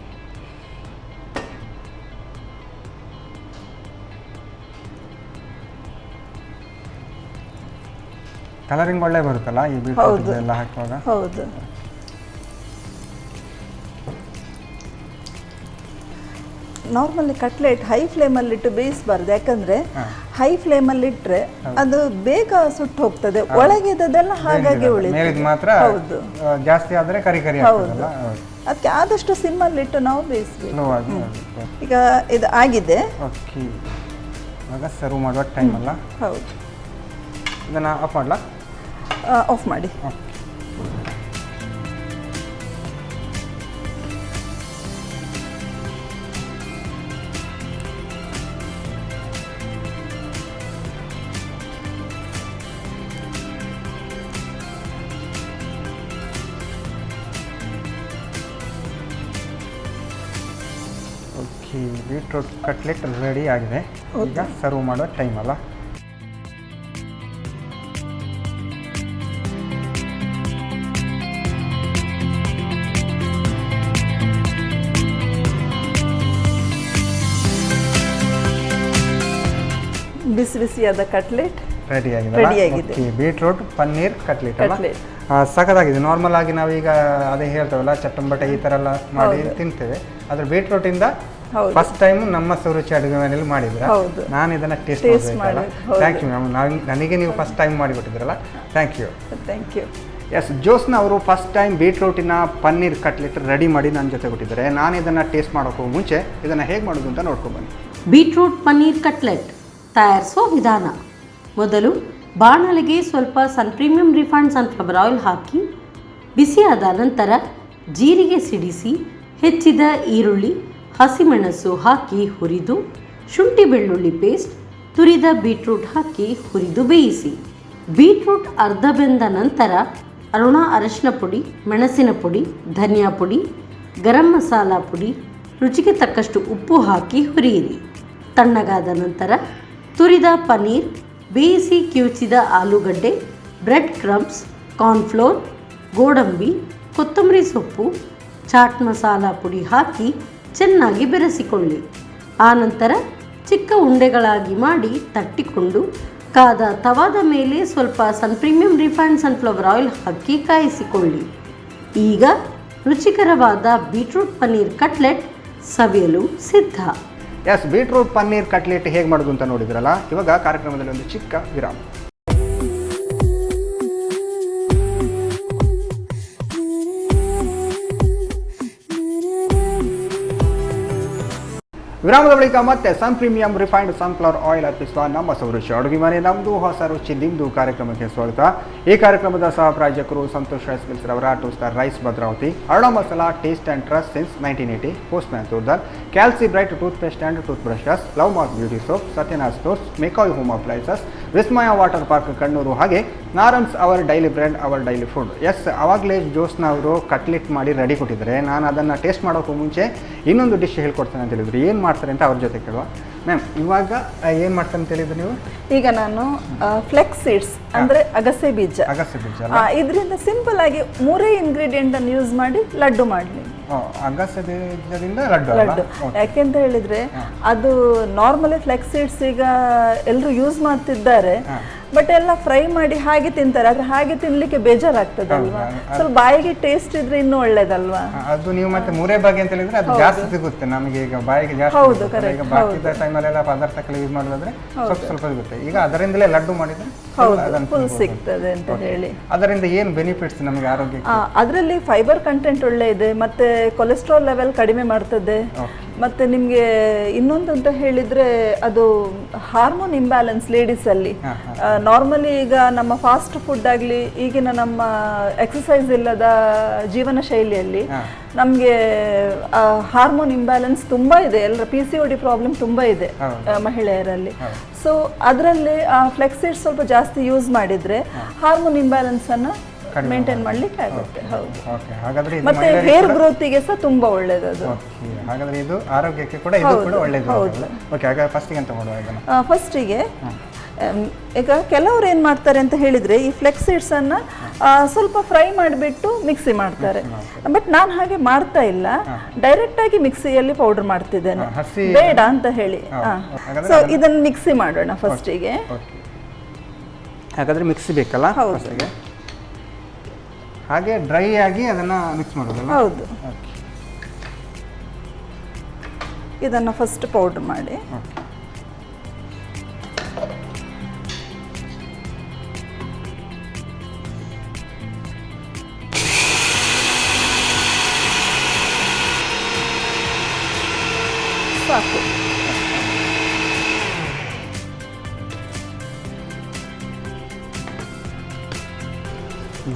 Speaker 4: ಕಲರಿಂಗ್ ಒಳ್ಳೆ ಬರುತ್ತಲ್ಲ ಈ ಬೀಟ್ರೂಟ್ ಎಲ್ಲ ಹಾಕುವಾಗ?
Speaker 5: ಹೌದು, ನಾರ್ಮಲಿ ಕಟ್ಲೆಟ್ ಹೈ ಫ್ಲೇಮಲ್ಲಿ ಇಟ್ಟು ಬೇಯಿಸಬಾರ್ದು. ಯಾಕಂದ್ರೆ ಹೈ ಫ್ಲೇಮಲ್ಲಿ ಇಟ್ಟರೆ ಅದು ಬೇಗ ಸುಟ್ಟು ಹೋಗ್ತದೆ, ಒಳಗಿದ್ದದೆಲ್ಲ ಹಾಗಾಗಿ ಉಳಿಯುತ್ತೆ.
Speaker 4: ಮಾತ್ರ ಹೌದು, ಜಾಸ್ತಿ ಆದರೆ ಕರಿ ಕರಿ ಆಗ್ತದಲ್ಲ.
Speaker 5: ಅದಕ್ಕೆ ಆದಷ್ಟು ಸಿಮ್ಮಲ್ಲಿ ಇಟ್ಟು ನಾವು ಬೇಯಿಸಬೇಕು. ಈಗ ಇದು ಆಗಿದೆ.
Speaker 4: ಓಕೆ, ಇವಾಗ ಸರ್ವ್ ಮಾಡುವ ಟೈಮ್ ಅಲ್ಲ?
Speaker 5: ಹೌದು,
Speaker 4: ಇದನ್ನು ಆಫ್ ಮಾಡಲಾ?
Speaker 5: ಆಫ್ ಮಾಡಿ.
Speaker 4: ಓಕೆ, ಬೀಟ್ರೂಟ್ ಕಟ್ಲೆಟ್ ರೆಡಿ ಆಗಿದೆ. ಈಗ ಸರ್ವ್ ಮಾಡುವ ಟೈಮ್ ಅಲ್ಲ?
Speaker 5: ಬಿಸಿ ಬಿಸಿಯಾದ ಕಟ್ಲೆಟ್
Speaker 4: ರೆಡಿ ಆಗಿದೆ. ಬೀಟ್ರೂಟ್ ಪನ್ನೀರ್ ಕಟ್ಲೆಟ್ ಅಲ್ಲ? ಸಖತ್ತಾಗಿದೆ. ನಾರ್ಮಲ್ ಆಗಿ ನಾವೀಗ ಅದೇ ಹೇಳ್ತೇವಲ್ಲ, ಚಟ್ಟಂಬಟ ಈ ಥರ ಎಲ್ಲ ಮಾಡಿ ತಿಂತೇವೆ. ಆದರೆ ಬೀಟ್ರೂಟಿಂದ ಫಸ್ಟ್ ಟೈಮ್ ನಮ್ಮ ಸುರುಚಿ ಅಡುಗೆ ಮನೆಯಲ್ಲಿ ಮಾಡಿದ್ರೆ ನಾನು ಇದನ್ನು ಟೇಸ್ಟ್ ಮಾಡಬೇಕಲ್ಲ. ಥ್ಯಾಂಕ್ ಯು ಮ್ಯಾಮ್, ನನಗೆ ನೀವು ಫಸ್ಟ್ ಟೈಮ್ ಮಾಡಿಕೊಟ್ಟಿದ್ರಲ್ಲ, ಥ್ಯಾಂಕ್ ಯು. ಎಸ್, ಜ್ಯೋತ್ಸ್ನಾ ಅವರು ಫಸ್ಟ್ ಟೈಮ್ ಬೀಟ್ರೂಟಿನ ಪನ್ನೀರ್ ಕಟ್ಲೆಟ್ ರೆಡಿ ಮಾಡಿ ನನ್ನ ಜೊತೆ ಕೊಟ್ಟಿದ್ದಾರೆ. ನಾನು ಇದನ್ನು ಟೇಸ್ಟ್ ಮಾಡೋಕ್ಕೂ ಮುಂಚೆ ಇದನ್ನು ಹೇಗೆ ಮಾಡೋದು ಅಂತ ನೋಡ್ಕೊಂಡ್ಬನ್ನಿ.
Speaker 2: ಬೀಟ್ರೂಟ್ ಪನ್ನೀರ್ ಕಟ್ಲೆಟ್ ತಯಾರಿಸುವ ವಿಧಾನ: ಮೊದಲು ಬಾಣಲೆಗೆ ಸ್ವಲ್ಪ ಪ್ರೀಮಿಯಂ ರಿಫೈನ್ಡ್ ಸನ್ಫ್ಲವರ್ ಆಯಿಲ್ ಹಾಕಿ ಬಿಸಿಯಾದ ನಂತರ ಜೀರಿಗೆ ಸಿಡಿಸಿ ಹೆಚ್ಚಿದ ಈರುಳ್ಳಿ, ಹಸಿಮೆಣಸು ಹಾಕಿ ಹುರಿದು, ಶುಂಠಿ ಬೆಳ್ಳುಳ್ಳಿ ಪೇಸ್ಟ್, ತುರಿದ ಬೀಟ್ರೂಟ್ ಹಾಕಿ ಹುರಿದು ಬೇಯಿಸಿ. ಬೀಟ್ರೂಟ್ ಅರ್ಧ ಬೆಂದ ನಂತರ ಅರಿಶಿನ ಪುಡಿ, ಮೆಣಸಿನ ಪುಡಿ, ಧನಿಯಾ ಪುಡಿ, ಗರಂ ಮಸಾಲ ಪುಡಿ, ರುಚಿಗೆ ತಕ್ಕಷ್ಟು ಉಪ್ಪು ಹಾಕಿ ಹುರಿಯಿರಿ. ತಣ್ಣಗಾದ ನಂತರ ತುರಿದ ಪನ್ನೀರ್, ಬೇಯಿಸಿ ಕಿವುಚಿದ ಆಲೂಗಡ್ಡೆ, ಬ್ರೆಡ್ ಕ್ರಮ್ಸ್, ಕಾರ್ನ್ಫ್ಲೋರ್, ಗೋಡಂಬಿ, ಕೊತ್ತಂಬರಿ ಸೊಪ್ಪು, ಚಾಟ್ ಮಸಾಲ ಪುಡಿ ಹಾಕಿ ಚೆನ್ನಾಗಿ ಬೆರೆಸಿಕೊಳ್ಳಿ. ಆನಂತರ ಚಿಕ್ಕ ಉಂಡೆಗಳಾಗಿ ಮಾಡಿ ತಟ್ಟಿಕೊಂಡು ಕಾದ ತವಾದ ಮೇಲೆ ಸ್ವಲ್ಪ ಪ್ರೀಮಿಯಂ ರಿಫೈನ್ಡ್ ಸನ್ಫ್ಲವರ್ ಆಯಿಲ್ ಹಾಕಿ ಕಾಯಿಸಿಕೊಳ್ಳಿ. ಈಗ ರುಚಿಕರವಾದ ಬೀಟ್ರೂಟ್ ಪನ್ನೀರ್ ಕಟ್ಲೆಟ್ ಸವಿಯಲು ಸಿದ್ಧ.
Speaker 4: ಎಸ್, ಬೀಟ್ರೂಟ್ ಪನ್ನೀರ್ ಕಟ್ಲೆಟ್ ಹೇಗೆ ಮಾಡೋದು ಅಂತ ನೋಡಿದ್ರಲ್ಲ. ಇವಾಗ ಕಾರ್ಯಕ್ರಮದಲ್ಲಿ ಒಂದು ಚಿಕ್ಕ ವಿರಾಮ. ವಿರಾಮದ ಬಳಿಕ ಮತ್ತೆ ಸನ್ ಪ್ರೀಮಿಯಂ ರಿಫೈನ್ಡ್ ಸನ್ಫ್ಲವರ್ ಆಯಿಲ್ ಅರ್ಪಿಸುವ ನಮ್ಮ ಸೌರುಚಿ ಅಡುಗೆ ಮನೆ ನಮ್ಮದು ಹೊಸ ರುಚಿ ನಿಮ್ಮದು ಕಾರ್ಯಕ್ರಮಕ್ಕೆ ಸ್ವಾಗತ. ಈ ಕಾರ್ಯಕ್ರಮದ ಸಹ ಪ್ರಾಯೋಜಕರು ಸಂತೋಷ್ ರೈಸ್ ಮಿಲ್ಸ್ ರವರ 2 star rice Bhadravathi, Aruna masala taste and trust since 1980, postman ತೋರ್ದಾರ್, calci bright tooth paste and tooth brushes, love mark beauty soap, Satyanath stores, McCoy home appliances, Vismaya water park Kannur, ಹಾಗೆ Narans our daily bread our daily food. Yes, ಆವಾಗಲೇ ಜೋಸ್ನ ಅವರು ಕಟ್ಲೆಟ್ ಮಾಡಿ ರೆಡಿ ಕೊಟ್ಟಿದ್ದಾರೆ. ನಾನು ಅದನ್ನು ಟೇಸ್ಟ್ ಮಾಡೋಕ್ಕೂ ಮುಂಚೆ ಇನ್ನೊಂದು ಡಿಶ್ ಹೇಳ್ಕೊಡ್ತೇನೆ ಅಂತ ಹೇಳಿದ್ರು. ಏನು ಮಾಡ್ತಾರೆ ಅಂತ ಅವ್ರ ಜೊತೆ ಕೇಳುವ. ಮ್ಯಾಮ್, ಇವಾಗ ಏನು ಮಾಡ್ತಾರೆ ಅಂತ ಹೇಳಿದ್ರು ನೀವು?
Speaker 5: ಈಗ ನಾನು ಫ್ಲೆಕ್ಸ್ ಸೀಡ್ಸ್ ಅಂದ್ರೆ ಅಗಸೆ ಬೀಜ ಇದರಿಂದ ಸಿಂಪಲ್ ಆಗಿ 3 ಇಂಗ್ರೀಡಿಯೆಂಟ್ ಅನ್ನು ಯೂಸ್ ಮಾಡಿ ಲಡ್ಡು ಮಾಡಲಿ.
Speaker 4: ಅಗಸೆ ಬೀಜದಿಂದ ಲಡ್ಡು.
Speaker 5: ಯಾಕೆಂತ ಹೇಳಿದ್ರೆ ಅದು ನಾರ್ಮಲಿ ಫ್ಲೆಕ್ಸ್ ಸೀಡ್ಸ್ ಈಗ ಎಲ್ಲರೂ ಯೂಸ್ ಮಾಡ್ತಿದ್ದಾರೆ, ಬಟ್ ಎಲ್ಲ ಫ್ರೈ ಮಾಡಿ ಹಾಗೆ ತಿಂತಾರೆ. ಆದ್ರೆ ಹಾಗೆ ತಿನ್ಲಿಕ್ಕೆ ಬೇಜಾರಾಗ್ತದಲ್ವಾ, ಸ್ವಲ್ಪ ಬಾಯಿಗೆ ಟೇಸ್ಟ್ ಇದ್ರೆ ಇನ್ನೂ ಒಳ್ಳೇದಲ್ವಾ.
Speaker 4: ಅದು ನೀವು ಮತ್ತೆ 3 ಬಗೆ ಅಂತ ಹೇಳಿದ್ರೆ ಅದು ಜಾಸ್ತಿ ಸಿಗುತ್ತೆ ನಮಗೆ, ಈಗ ಬಾಯಿಗೆ ಜಾಸ್ತಿ.
Speaker 5: ಹೌದು, ಕರೆಕ್ಟ್.
Speaker 4: ಬಾಕಿದ ಟೈಮಲ್ಲೆಲ್ಲ ಪದಾರ್ಥಗಳು ಯೂಸ್ ಮಾಡೋದಾದ್ರೆ ಸ್ವಲ್ಪ ಸಿಗುತ್ತೆ. ಈಗ ಅದರಿಂದಲೇ ಲಡ್ಡು ಮಾಡಿದ್ರೆ
Speaker 5: ಫುಲ್ ಸಿಗ್ತದೆ ಅಂತ ಹೇಳಿ.
Speaker 4: ಅದರಿಂದ ಏನು ಬೆನಿಫಿಟ್ಸ್ ನಮಗೆ ಆರೋಗ್ಯಕ್ಕೆ?
Speaker 5: ಅದರಲ್ಲಿ ಫೈಬರ್ ಕಂಟೆಂಟ್ ಒಳ್ಳೆ ಇದೆ, ಮತ್ತೆ ಕೊಲೆಸ್ಟ್ರಾಲ್ ಲೆವೆಲ್ ಕಡಿಮೆ ಮಾಡ್ತದೆ. ಮತ್ತೆ ನಿಮ್ಗೆ ಇನ್ನೊಂದು ಅಂತ ಹೇಳಿದ್ರೆ ಅದು ಹಾರ್ಮೋನ್ ಇಂಬ್ಯಾಲೆನ್ಸ್ ಲೇಡೀಸ್ ಅಲ್ಲಿ. ನಾರ್ಮಲಿ ಈಗ ನಮ್ಮ ಫಾಸ್ಟ್ ಫುಡ್ ಆಗಲಿ ಈಗಿನ ನಮ್ಮ ಎಕ್ಸಸೈಸ್ ಇಲ್ಲದ ಜೀವನ ಶೈಲಿಯಲ್ಲಿ ನಮಗೆ ಹಾರ್ಮೋನ್ ಇಂಬ್ಯಾಲೆನ್ಸ್ ತುಂಬಾ ಇದೆ. ಎಲ್ಲರ PCOD ಪ್ರಾಬ್ಲಮ್ ತುಂಬಾ ಇದೆ ಮಹಿಳೆಯರಲ್ಲಿ. ಸೊ ಅದರಲ್ಲಿ ಫ್ಲೆಕ್ಸ್ ಸೀಡ್ಸ್ ಸ್ವಲ್ಪ ಜಾಸ್ತಿ ಯೂಸ್ ಮಾಡಿದ್ರೆ ಹಾರ್ಮೋನ್ ಇಂಬ್ಯಾಲೆನ್ಸ್ ಅನ್ನ ಮೇಂಟೈನ್ ಮಾಡ್ಲಿಕ್ಕೆ ಆಗುತ್ತೆ. ಹೌದು, ಮತ್ತೆ ಹೇರ್ ಗ್ರೋತಿಗೆ ಸಹ ತುಂಬಾ ಒಳ್ಳೇದು ಅದು.
Speaker 4: ಹಾಗಾದ್ರೆ ಇದು ಆರೋಗ್ಯಕ್ಕೆ ಕೂಡ ಇದು ಕೂಡ ಒಳ್ಳೇದು. ಓಕೆ, ಹಾಗಾದ್ರೆ ಫಸ್ಟಿಗೆ ಅಂತ ಮಾಡುವ ಇದನ್ನ.
Speaker 5: ಫಸ್ಟಿಗೆ ಈಗ ಕೆಲವರು ಏನು ಮಾಡ್ತಾರೆ ಅಂತ ಹೇಳಿದ್ರೆ ಈ ಫ್ಲೆಕ್ಸ್ ಸೀಡ್ಸ್ ಅನ್ನ ಸ್ವಲ್ಪ ಫ್ರೈ ಮಾಡಿಬಿಟ್ಟು ಮಿಕ್ಸಿ ಮಾಡ್ತಾರೆ. ಬಟ್ ನಾನು ಹಾಗೆ ಮಾಡ್ತಾ ಇಲ್ಲ, ಡೈರೆಕ್ಟ್ ಆಗಿ ಮಿಕ್ಸಿಯಲ್ಲಿ ಪೌಡರ್ ಮಾಡ್ತಿದ್ದೇನೆ, ಬೇಡ ಅಂತ ಹೇಳಿ. ಸೊ ಇದನ್ನ ಮಿಕ್ಸಿ ಮಾಡೋಣ ಫಸ್ಟಿಗೆ.
Speaker 4: ಹಾಗಾದ್ರೆ ಮಿಕ್ಸಿ ಬೇಕಲ್ಲ? ಹೌದು, ಹಾಗೆ ಡ್ರೈ ಆಗಿ ಅದನ್ನ ಮಿಕ್ಸ್ ಮಾಡೋದಲ್ಲ?
Speaker 5: ಹೌದು. ಇದನ್ನ ಫಸ್ಟ್ ಪೌಡರ್ ಮಾಡಿ ಸಾಕು.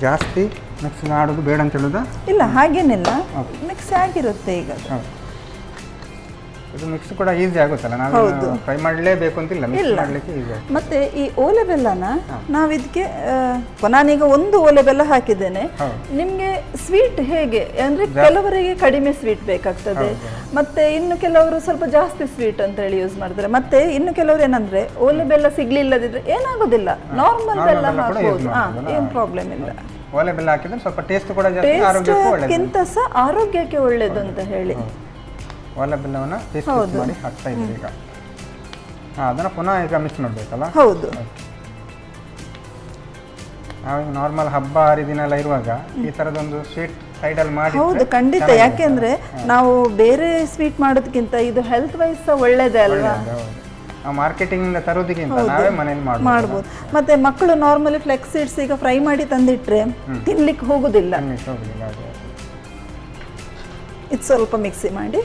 Speaker 4: ಜಾಸ್ತಿ ಮಿಕ್ಸ್ ಮಾಡೋದು ಬೇಡ ಅಂತ ಹೇಳುದಾ?
Speaker 5: ಇಲ್ಲ, ಹಾಗೇನಿಲ್ಲ, ಮಿಕ್ಸ್ ಆಗಿರುತ್ತೆ. ಈಗ
Speaker 4: ಇದು ಮಿಕ್ಸ್ ಕೂಡ ಈಸಿ ಆಗುತ್ತಲ್ಲ, ನಾವು ಫ್ರೈ ಮಾಡಲೇಬೇಕು ಅಂತಿಲ್ಲ, ಮಿಕ್ಸ್ ಮಾಡಲಿಕ್ಕೆ ಈಸಿ.
Speaker 5: ಮತ್ತೆ ಈ ಓಲೆ ಬೆಲ್ಲನ ನಾವು ಇದಕ್ಕೆ ನಾನೀಗ 1 ಓಲೆ ಬೆಲ್ಲ ಹಾಕಿದ್ದೇನೆ. ನಿಮ್ಗೆ ಸ್ವೀಟ್ ಹೇಗೆ ಅಂದ್ರೆ ಕೆಲವರಿಗೆ ಕಡಿಮೆ ಸ್ವೀಟ್ ಬೇಕಾಗ್ತದೆ, ಮತ್ತೆ ಇನ್ನು ಕೆಲವರು ಸ್ವಲ್ಪ ಜಾಸ್ತಿ ಸ್ವೀಟ್ ಅಂತ ಹೇಳಿ ಯೂಸ್ ಮಾಡ್ತಾರೆ. ಮತ್ತೆ ಇನ್ನು ಕೆಲವರು ಏನಂದ್ರೆ ಓಲೆ ಬೆಲ್ಲ ಸಿಗ್ಲಿಲ್ಲದಿದ್ರೆ ಏನಾಗೋದಿಲ್ಲ, ನಾರ್ಮಲ್ ಬೆಲ್ಲ ಹಾಕ್ಬೋದು, ಏನ್ ಪ್ರಾಬ್ಲಮ್ ಇಲ್ಲ.
Speaker 4: ಓಲೆ ಬೆಲ್ಲ ಹಾಕಿದ್ರೆ ಸ್ವಲ್ಪ ಟೇಸ್ಟ್ ಕೂಡ ಜಾಸ್ತಿ, ಆರೋಗ್ಯಕ್ಕೂ ಒಳ್ಳೆಯದು.
Speaker 5: ಟೇಸ್ಟ್ಗಿಂತ ಸಹ ಆರೋಗ್ಯಕ್ಕೆ ಒಳ್ಳೇದು ಅಂತ ಹೇಳಿ
Speaker 4: ಓಲೆ ಬೆಲ್ಲವನ್ನು ಪೇಸ್ಟ್ ಮಾಡಿ ಹಾಕ್ತಾ ಇದ್ದೀವಿ ಈಗ. ಅದನ್ನ ಪುನಃ ಈಗ ಮಿಕ್ಸ್ ಮಾಡಬೇಕಲ್ಲ?
Speaker 5: ಹೌದು.
Speaker 4: ನಾವೀಗ ನಾರ್ಮಲ್ ಹಬ್ಬ ಹರಿದಿನ ಎಲ್ಲ ಇರುವಾಗ ಈ ತರದೊಂದು ಸ್ವೀಟ್ ಸೈಡಲ್ಲಿ ಮಾಡಿ.
Speaker 5: ಹೌದು, ಖಂಡಿತ. ಯಾಕೆಂದ್ರೆ ನಾವು ಬೇರೆ ಸ್ವೀಟ್ ಮಾಡೋದಕ್ಕಿಂತ ಇದು ಹೆಲ್ತ್ ವೈಸ್ ಸಹ ಒಳ್ಳೇದೇ ಅಲ್ವಾ.
Speaker 4: ಮಾರ್ಕೆಟಿಂಗ್ ಇಂದ ತರೋದಕ್ಕಿಂತ ನಾವೇ ಮನೇಲಿ
Speaker 5: ಮಾಡ್ಬೋದು. ಮತ್ತೆ ಮಕ್ಕಳು ನಾರ್ಮಲಿ ಫ್ಲೆಕ್ಸ್ ಸೀಡ್ಸ್ ಈಗ ಫ್ರೈ ಮಾಡಿ ತಂದಿಟ್ರೆ ತಿನ್ಲಿಕ್ಕೆ ಹೋಗುದಿಲ್ಲ. ಇದು ಸ್ವಲ್ಪ ಮಿಕ್ಸಿ ಮಾಡಿ.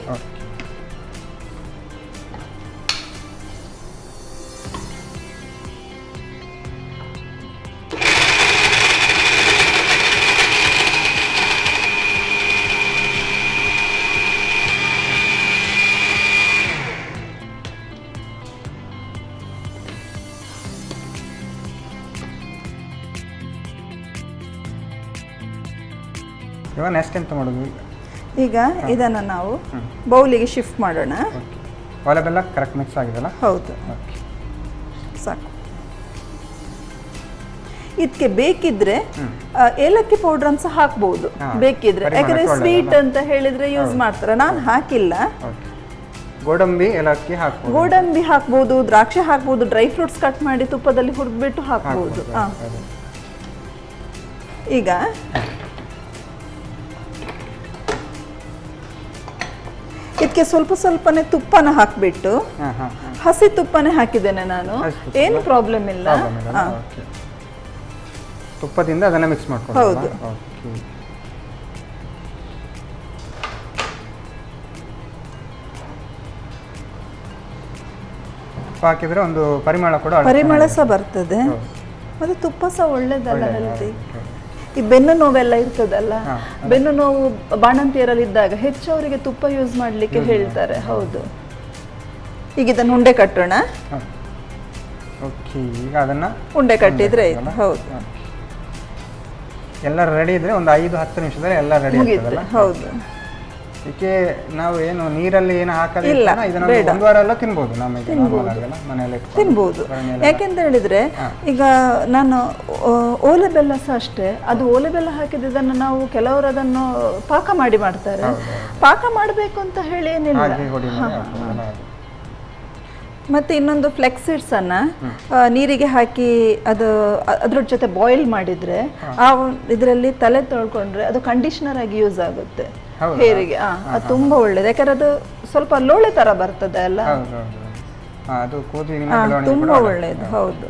Speaker 4: ಇವಾಗ ನೆಕ್ಸ್ಟ್ ಎಂತ ಮಾಡೋದು?
Speaker 5: ಈಗ ಇದನ್ನು ನಾವು ಬೌಲಿಗೆ ಶಿಫ್ಟ್ ಮಾಡೋಣ.
Speaker 4: ಓಲೆ ಬೆಲ್ಲ ಕರೆಕ್ಟ್ ಮಿಕ್ಸ್ ಆಗಿದೆಲ್ಲ?
Speaker 5: ಹೌದು, ಸಾಕು. ಇದಕ್ಕೆ ಬೇಕಿದ್ರೆ ಏಲಕ್ಕಿ ಪೌಡರ್ ಅಂತ ಹಾಕ್ಬಹುದು ಬೇಕಿದ್ರೆ, ಯಾಕಂದ್ರೆ ಸ್ವೀಟ್ ಅಂತ ಹೇಳಿದ್ರೆ ಯೂಸ್ ಮಾಡ್ತಾರೆ. ನಾನು ಹಾಕಿಲ್ಲ.
Speaker 4: ಗೋಡಂಬಿ ಏಲಕ್ಕಿ ಹಾಕ್ಬೋದು,
Speaker 5: ಗೋಡಂಬಿ ಹಾಕ್ಬೋದು, ದ್ರಾಕ್ಷಿ ಹಾಕ್ಬೋದು, ಡ್ರೈ ಫ್ರೂಟ್ಸ್ ಕಟ್ ಮಾಡಿ ತುಪ್ಪದಲ್ಲಿ ಹುರಿದ್ಬಿಟ್ಟು ಹಾಕ್ಬೋದು. ಈಗ ಇದಕ್ಕೆ ಸ್ವಲ್ಪ ಸ್ವಲ್ಪನೇ ತುಪ್ಪನ ಹಾಕ್ಬಿಟ್ಟು, ಹಸಿ ತುಪ್ಪನೇ ಹಾಕಿದ್ದೇನೆ ನಾನು, ಏನು ಪ್ರಾಬ್ಲಮ್ ಇಲ್ಲ.
Speaker 4: ತುಪ್ಪದಿಂದ ಅದನ್ನ ಮಿಕ್ಸ್ ಮಾಡ್ಕೊಂಡು.
Speaker 5: ಹೌದು.
Speaker 4: ಹಾಕಿದ್ರೆ ಒಂದು ಪರಿಮಳ
Speaker 5: ಸಹ ಬರ್ತದೆ, ಮತ್ತೆ ತುಪ್ಪ ಸಹ ಒಳ್ಳೇದಲ್ಲ ಹೆಲ್ತಿ. ಈ ಬೆನ್ನು ನೋವೆಲ್ಲ ಇರ್ತದಲ್ಲ, ಬೆನ್ನು ನೋವು ಬಾಣಂತಿಯರಲ್ಲಿ ಇದ್ದಾಗ ಹೆಚ್ಚು ಅವರಿಗೆ ತುಪ್ಪ ಯೂಸ್ ಮಾಡ್ಲಿಕ್ಕೆ ಹೇಳ್ತಾರೆ. ಹೌದು. ಈಗ ಇದನ್ನು ಉಂಡೆ ಕಟ್ಟೋಣ.
Speaker 4: ಈಗ ಅದನ್ನ
Speaker 5: ಉಂಡೆ ಕಟ್ಟಿದ್ರೆ ಹೌದು,
Speaker 4: ಎಲ್ಲ ರೆಡಿ ಇದ್ರೆ ಒಂದು 5-10 ನಿಮಿಷದಲ್ಲಿ ಎಲ್ಲ ರೆಡಿ ಆಗ್ತದಲ್ಲ.
Speaker 5: ಹೌದು.
Speaker 4: ಇದಕ್ಕೆ ನಾವು ಏನು ನೀರಲ್ಲಿ ಏನು ಹಾಕಲಿಲ್ಲ, ಇದನ್ನ ಒಂದು ವಾರ ಎಲ್ಲ ತಿನ್ಬೋದು. ಮನೆಯಲ್ಲಿ
Speaker 5: ತಿನ್ಬೋದು. ಯಾಕೆಂತ ಹೇಳಿದ್ರೆ ಈಗ ನಾನು ಓಲೆ ಬೆಲ್ಲ ಸಹ ಅಷ್ಟೇ, ಅದು ಓಲೆ ಬೆಲ್ಲ ಹಾಕಿದ್ದನ್ನು ನಾವು ಕೆಲವರು ಅದನ್ನು ಪಾಕ ಮಾಡಿ ಮಾಡ್ತಾರೆ. ಪಾಕ ಮಾಡಬೇಕು ಅಂತ ಹೇಳಿ ಏನಿಲ್ಲ. ಮತ್ತೆ ಇನ್ನೊಂದು ಫ್ಲೆಕ್ಸ್ ಸೀಡ್ಸ್ ಅನ್ನ ನೀರಿಗೆ ಹಾಕಿ ಅದ್ರ ಜೊತೆ ಬಾಯ್ಲ್ ಮಾಡಿದ್ರೆ ಇದರಲ್ಲಿ ತಲೆ ತೊಳ್ಕೊಂಡ್ರೆ ಅದು ಕಂಡೀಷನರ್ ಆಗಿ ಯೂಸ್ ಆಗುತ್ತೆ ಹೇರಿಗೆ. ಅದು ತುಂಬಾ ಒಳ್ಳೇದು, ಯಾಕಂದ್ರೆ ಅದು ಸ್ವಲ್ಪ ಲೋಳೆ ತರ ಬರ್ತದೆ ಅಲ್ಲ, ತುಂಬಾ ಒಳ್ಳೇದು. ಹೌದು.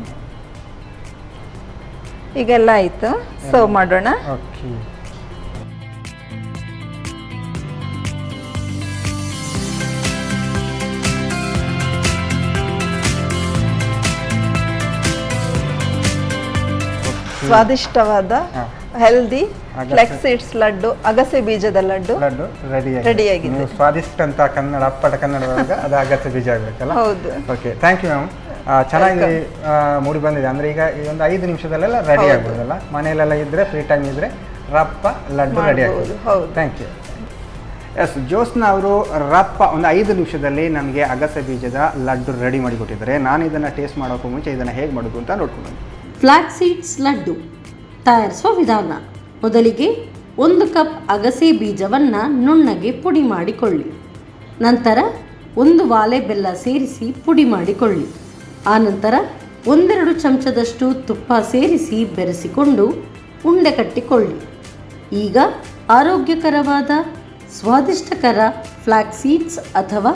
Speaker 5: ಈಗೆಲ್ಲ ಆಯ್ತು, ಸರ್ವ್ ಮಾಡೋಣ. ಸ್ವಾದಿಷ್ಟವಾದ ಹೆಲ್ದಿ ಫ್ಲೆಕ್ಸ್ ಸೀಡ್ಸ್ ಲಡ್ಡು, ಅಗಸೆ ಬೀಜದ ಲಡ್ಡು ರೆಡಿಯಾಗಿದೆ.
Speaker 4: ಸ್ವಾದಿಷ್ಟ ಅಂತ ಕನ್ನಡ, ಅಪ್ಪಟ ಕನ್ನಡದಾಗ ಅದು ಅಗಸೆ ಬೀಜ ಆಗಬೇಕಲ್ಲ.
Speaker 5: ಹೌದು.
Speaker 4: Okay, thank you ma'am. ಚೆನ್ನಾಗಿ ಮೂಡಿ ಬಂದಿದೆ. ಅಂದ್ರೆ ಈಗ ಈ ಒಂದು 5 ನಿಮಿಷದಲ್ಲೆಲ್ಲ ರೆಡಿ ಆಗ್ಬೋದಲ್ಲ. ಮನೆಯಲ್ಲೆಲ್ಲ ಇದ್ರೆ, ಫ್ರೀ ಟೈಮ್ ಇದ್ರೆ ರಪ್ಪ ಲಡ್ಡು ರೆಡಿ ಆಗ್ಬೋದು. Thank you. ಎಸ್, ಜ್ಯೋತ್ಸ್ನಾ ಅವರು ರಪ್ಪ ಒಂದು 5 ನಿಮಿಷದಲ್ಲಿ ನಮಗೆ ಅಗಸೆ ಬೀಜದ ಲಡ್ಡು ರೆಡಿ ಮಾಡಿಕೊಟ್ಟಿದ್ದಾರೆ. ನಾನು ಇದನ್ನು ಟೇಸ್ಟ್ ಮಾಡೋಕ್ಕೂ ಮುಂಚೆ ಇದನ್ನು ಹೇಗೆ ಮಾಡೋದು ಅಂತ ನೋಡ್ಕೊಂಡು.
Speaker 2: ಫ್ಲಾಕ್ ಸೀಡ್ಸ್ ಲಡ್ಡು ತಯಾರಿಸುವ ವಿಧಾನ. ಮೊದಲಿಗೆ 1 ಕಪ್ ಅಗಸೆ ಬೀಜವನ್ನು ನುಣ್ಣಗೆ ಪುಡಿ ಮಾಡಿಕೊಳ್ಳಿ. ನಂತರ 1 ವಾಲೆ ಬೆಲ್ಲ ಸೇರಿಸಿ ಪುಡಿ ಮಾಡಿಕೊಳ್ಳಿ. ಆನಂತರ 1-2 ಚಮಚದಷ್ಟು ತುಪ್ಪ ಸೇರಿಸಿ ಬೆರೆಸಿಕೊಂಡು ಉಂಡೆ ಕಟ್ಟಿಕೊಳ್ಳಿ. ಈಗ ಆರೋಗ್ಯಕರವಾದ ಸ್ವಾದಿಷ್ಟಕರ ಫ್ಲಾಕ್ ಸೀಡ್ಸ್ ಅಥವಾ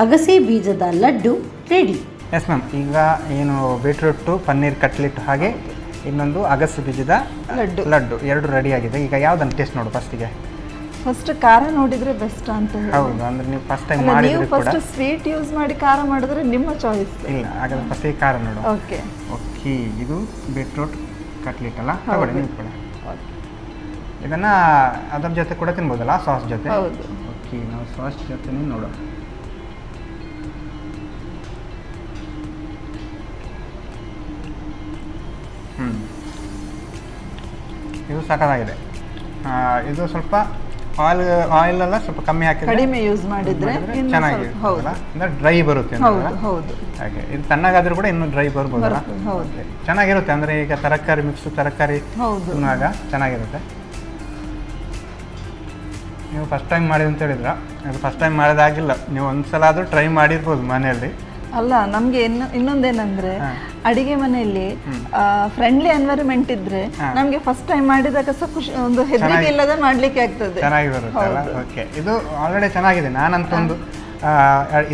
Speaker 2: ಅಗಸೆ ಬೀಜದ ಲಡ್ಡು ರೆಡಿ.
Speaker 4: ಎಸ್ ಮ್ಯಾಮ್, ಈಗ ಏನು ಬೀಟ್ರೂಟು ಪನ್ನೀರ್ ಕಟ್ಲೆಟ್ ಹಾಗೆ ಇನ್ನೊಂದು ಅಗಸೆ ಬೀಜದ ಲಡ್ಡು 2 ರೆಡಿ ಆಗಿದೆ. ಈಗ ಯಾವ್ದನ್ನು ಟೇಸ್ಟ್ ನೋಡು ಫಸ್ಟಿಗೆ.
Speaker 5: ಫಸ್ಟ್ ಖಾರ ನೋಡಿದ್ರೆ ಬೆಸ್ಟ್ ಅಂತ ಹೇಳಿ.
Speaker 4: ಹೌದು, ಅಂದ್ರೆ ನೀವು ಫಸ್ಟ್ ಟೈಮ್ ಮಾಡಿದ್ರೆ ಕೂಡ
Speaker 5: ಫಸ್ಟ್ ಸ್ವೀಟ್ ಯೂಸ್ ಮಾಡಿ ಖಾರ ಮಾಡಿದ್ರೆ ನಿಮ್ಮ ಚಾಯ್ಸ್.
Speaker 4: ಇಲ್ಲ, ಹಾಗಾದ್ರೆ ಫಸ್ಟ್ ಖಾರ ನೋಡು.
Speaker 5: ಓಕೆ.
Speaker 4: ಇದು ಬೀಟ್ರೂಟ್ ಕಟ್ಲೆಟ್ ಅಲ್ಲ, ತಗೊಳ್ಳಿ ನೀವು ಕೂಡ. ಇದನ್ನ ಅದರ ಜೊತೆ ಕೂಡ ತಿನ್ಬೋದಲ್ಲ, ಸಾಸ್ ಜೊತೆ.
Speaker 5: ಹೌದು.
Speaker 4: ಓಕೆ, ನಾವು ಸಾಸ್ ಜೊತೆ ನೋಡೋಣ. ಇದು ಸಖತ್ತಾಗಿದೆ. ಇದು ಸ್ವಲ್ಪ ಆಯಿಲ್ ಎಲ್ಲ ಸ್ವಲ್ಪ ಕಮ್ಮಿ ಹಾಕಿದ್ರೆ,
Speaker 5: ಕಡಿಮೆ ಯೂಸ್ ಮಾಡಿದ್ರೆ
Speaker 4: ಚೆನ್ನಾಗಿದೆ. ಅಂದ್ರೆ ಡ್ರೈ ಬರುತ್ತೆ. ಹಾಗೆ ಇದು ತಣ್ಣಗಾದ್ರೂ ಕೂಡ ಇನ್ನೂ ಡ್ರೈ ಬರ್ಬೋದಲ್ಲ. ಚೆನ್ನಾಗಿರುತ್ತೆ. ಅಂದ್ರೆ ಈಗ ತರಕಾರಿ ಮಿಕ್ಸ್ ತರಕಾರಿ ತಿನ್ನುವಾಗ ಚೆನ್ನಾಗಿರುತ್ತೆ. ನೀವು ಫಸ್ಟ್ ಟೈಮ್ ಮಾಡಿದ ಅಂತ ಹೇಳಿದ್ರ, ಅದು ಫಸ್ಟ್ ಟೈಮ್ ಮಾಡೋದಾಗಿಲ್ಲ. ನೀವು ಒಂದ್ಸಲ ಆದ್ರೂ ಟ್ರೈ ಮಾಡಿರ್ಬೋದು ಮನೆಯಲ್ಲಿ.
Speaker 5: ಅಲ್ಲ, ನಮ್ಗೆ ಇನ್ನೊಂದೇನಂದ್ರೆ ಅಡಿಗೆ ಮನೆಯಲ್ಲಿ ಫ್ರೆಂಡ್ಲಿ ಎನ್ವೈರನ್ಮೆಂಟ್ ಇದ್ರೆ ನಮ್ಗೆ ಫಸ್ಟ್ ಟೈಮ್ ಮಾಡಿದಾಗ ಸಹ ಖುಷಿ, ಒಂದು ಹೆದರಿಕೆ ಇಲ್ಲದೆ ಮಾಡ್ಲಿಕ್ಕೆ ಆಗ್ತದೆ.
Speaker 4: ಚೆನ್ನಾಗಿ ಬರುತ್ತೆ. ಓಕೆ, ಇದು ಆಲ್ರೆಡಿ ಚೆನ್ನಾಗಿದೆ. ನಾನಂತೊಂದು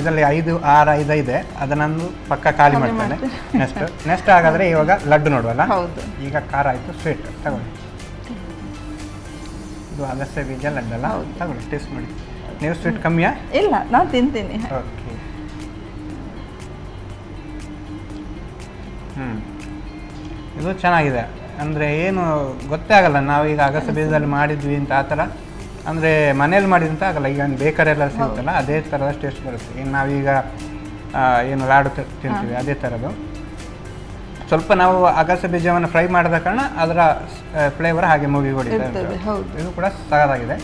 Speaker 4: ಇದರಲ್ಲಿ 5-6 ಇದೆ, ಅದನ್ನೊಂದು ಪಕ್ಕ ಖಾಲಿ ಮಾಡ್ತೇನೆ. ನೆಕ್ಸ್ಟ್ ಹಾಗಾದ್ರೆ ಇವಾಗ ಲಡ್ಡು ನೋಡುವಲ್ಲ. ಈಗ ಖಾರ ಆಯ್ತು, ಸ್ವೀಟ್ ತಗೊಳ್ಳಿ. ಇದು ಅಗಸೆ ಬೀಜ ಲಡ್ಡಲ್ಲ, ತಗೊಳ್ಳಿ ಟೇಸ್ಟ್ ಮಾಡಿ. ನೀವು ಸ್ವೀಟ್ ಕಮ್ಮಿಯಾ?
Speaker 5: ಇಲ್ಲ, ನಾನು ತಿಂತೀನಿ.
Speaker 4: ಓಕೆ. ಇದು ಚೆನ್ನಾಗಿದೆ. ಅಂದರೆ ಏನು ಗೊತ್ತೇ ಆಗಲ್ಲ, ನಾವೀಗ ಅಗಸೆ ಬೀಜದಲ್ಲಿ ಮಾಡಿದ್ವಿ ಅಂತ ಆ ಥರ. ಅಂದರೆ ಮನೇಲಿ ಮಾಡಿದಂತ ಆಗಲ್ಲ. ಈಗ ಬೇಕರೆಲ್ಲ ಸಿಗುತ್ತಲ್ಲ, ಅದೇ ಥರದ ಟೇಸ್ಟ್ ಬರುತ್ತೆ. ಇನ್ನು ನಾವೀಗ ಏನು ಲಾಡು ತಿಂತೀವಿ ಅದೇ ಥರದ್ದು. ಸ್ವಲ್ಪ ನಾವು ಅಗಸೆ ಬೀಜವನ್ನು ಫ್ರೈ ಮಾಡಿದ ಕಾರಣ ಅದರ ಫ್ಲೇವರ್ ಹಾಗೆ ಮೂಗಿ ಹೊಡಿತಾ ಇರ್ತದೆ. ಇದು ಕೂಡ ಸಗದಾಗಿದೆ.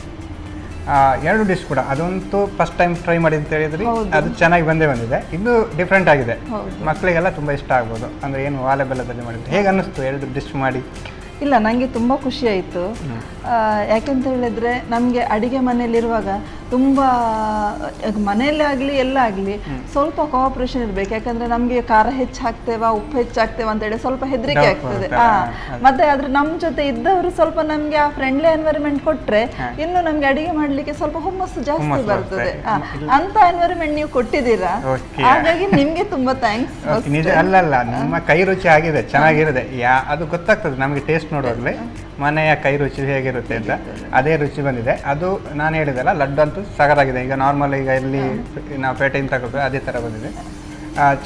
Speaker 4: 2 ಡಿಶ್ ಕೂಡ ಅದಂತೂ ಫಸ್ಟ್ ಟೈಮ್ ಟ್ರೈ ಮಾಡಿ ಅಂತ ಹೇಳಿದ್ರಿ, ಅದು ಚೆನ್ನಾಗಿ ಬಂದಿದೆ. ಇದು ಡಿಫ್ರೆಂಟ್ ಆಗಿದೆ, ಮಕ್ಕಳಿಗೆಲ್ಲ ತುಂಬ ಇಷ್ಟ ಆಗ್ಬೋದು. ಅಂದರೆ ಏನು ವಾಲೆ ಬೆಲ್ಲದಲ್ಲಿ ಮಾಡಿದ್ರೆ ಹೇಗೆ ಅನ್ನಿಸ್ತು 2 ಡಿಶ್ ಮಾಡಿ?
Speaker 5: ಇಲ್ಲ, ನನಗೆ ತುಂಬ ಖುಷಿ ಆಯಿತು. ಯಾಕೆಂತ ಹೇಳಿದರೆ ನಮಗೆ ಅಡುಗೆ ಮನೆಯಲ್ಲಿರುವಾಗ ತುಂಬ ಮನೆಯಲ್ಲೇ ಆಗಲಿ ಎಲ್ಲ ಆಗಲಿ ಸ್ವಲ್ಪ ಕೋಆಪ್ರೇಷನ್ ಇರಬೇಕು. ಯಾಕಂದರೆ ನಮಗೆ ಖಾರ ಹೆಚ್ಚು ಹಾಕ್ತೇವಾ ಉಪ್ಪು ಹೆಚ್ಚು ಹಾಕ್ತೇವೆ ಅಂತೇಳಿ ಸ್ವಲ್ಪ ಹೆದರಿಕೆ ಆಗ್ತದೆ. ಮತ್ತೆ ಆದರೆ ನಮ್ಮ ಜೊತೆ ಇದ್ದವರು ಸ್ವಲ್ಪ ನಮಗೆ ಆ ಫ್ರೆಂಡ್ಲಿ ಎನ್ವೈರನ್ಮೆಂಟ್ ಕೊಟ್ಟರೆ ಇನ್ನು ನಮಗೆ ಅಡುಗೆ ಮಾಡಲಿಕ್ಕೆ ಸ್ವಲ್ಪ ಹುಮ್ಮಸ್ಸು ಜಾಸ್ತಿ ಬರ್ತದೆ. ಅಂತ ಎನ್ವೈರನ್ಮೆಂಟ್ ನೀವು ಕೊಟ್ಟಿದ್ದೀರಾ, ಹಾಗಾಗಿ ನಿಮಗೆ ತುಂಬ ಥ್ಯಾಂಕ್ಸ್.
Speaker 4: ನಿಜ ಅಲ್ಲಲ್ಲ, ನಿಮ್ಮ ಕೈ ರುಚಿ ಆಗಿದೆ, ಚೆನ್ನಾಗಿರುತ್ತೆ. ಅದು ಗೊತ್ತಾಗ್ತದೆ ನಮಗೆ ಟೇಸ್ಟ್ ನೋಡುವಾಗಲೇ ಮನೆಯ ಕೈ ರುಚಿ ಹೇಗಿರುತ್ತೆ ಅಂತ. ಅದೇ ರುಚಿ ಬಂದಿದೆ. ಅದು ನಾನು ಹೇಳಿದೆಲ್ಲ, ಲಡ್ಡು ಅಂತೂ ಸಗದಾಗಿದೆ. ಈಗ ನಾರ್ಮಲ್ ಈಗ ಇಲ್ಲಿ ನಾವು ಪೇಟೆಯಿಂದ ತಗೋಬೇಕು ಅದೇ ಥರ ಬಂದಿದೆ,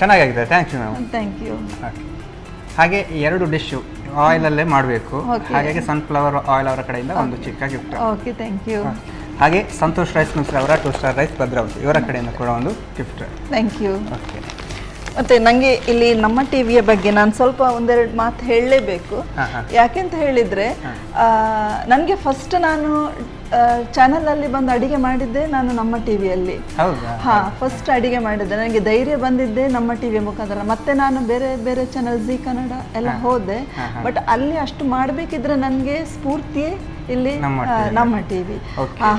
Speaker 4: ಚೆನ್ನಾಗಿದೆ. Thank you ma'am.
Speaker 5: Thank you.
Speaker 4: ಹಾಗೆ 2 ಡಿಶ್ಶು ಆಯಿಲಲ್ಲೇ ಮಾಡಬೇಕು, ಹಾಗಾಗಿ ಸನ್ಫ್ಲವರ್ ಆಯಿಲ್ ಅವರ ಕಡೆಯಿಂದ ಒಂದು ಚಿಕ್ಕ ಗಿಫ್ಟ್.
Speaker 5: Okay, thank you.
Speaker 4: ಹಾಗೆ ಸಂತೋಷ್ ರೈಸ್ ಮಿಲ್ಸ್ ಅವರ 2 ಸ್ಟಾರ್ ರೈಸ್ ಭದ್ರಾವತಿ ಇವರ ಕಡೆಯಿಂದ ಕೂಡ ಒಂದು ಗಿಫ್ಟ್.
Speaker 5: Thank you.
Speaker 4: ಓಕೆ.
Speaker 5: ಮತ್ತು ನನಗೆ ಇಲ್ಲಿ ನಮ್ಮ ಟಿವಿಯ ಬಗ್ಗೆ ನಾನು ಸ್ವಲ್ಪ ಒಂದೆರಡು ಮಾತು ಹೇಳಲೇಬೇಕು. ಯಾಕೆಂತ ಹೇಳಿದರೆ ನನಗೆ ಫಸ್ಟ್ ನಾನು ಚಾನಲಲ್ಲಿ ಬಂದು ಅಡಿಗೆ ಮಾಡಿದ್ದೆ ನಾನು ನಮ್ಮ ಟಿವಿಯಲ್ಲಿ. ಫಸ್ಟ್ ಅಡಿಗೆ ಮಾಡಿದ್ದೆ. ನನಗೆ ಧೈರ್ಯ ಬಂದಿದ್ದೆ ನಮ್ಮ ಟಿವಿಯ ಮುಖಾಂತರ. ಮತ್ತೆ ನಾನು ಬೇರೆ ಬೇರೆ ಚಾನಲ್ ಜಿ ಕನ್ನಡ ಎಲ್ಲ ಹೋದೆ, ಬಟ್ ಅಲ್ಲಿ ಅಷ್ಟು ಮಾಡಬೇಕಿದ್ರೆ ನನಗೆ ಸ್ಫೂರ್ತಿ ಇಲ್ಲಿ ನಮ್ಮ ಟಿವಿ.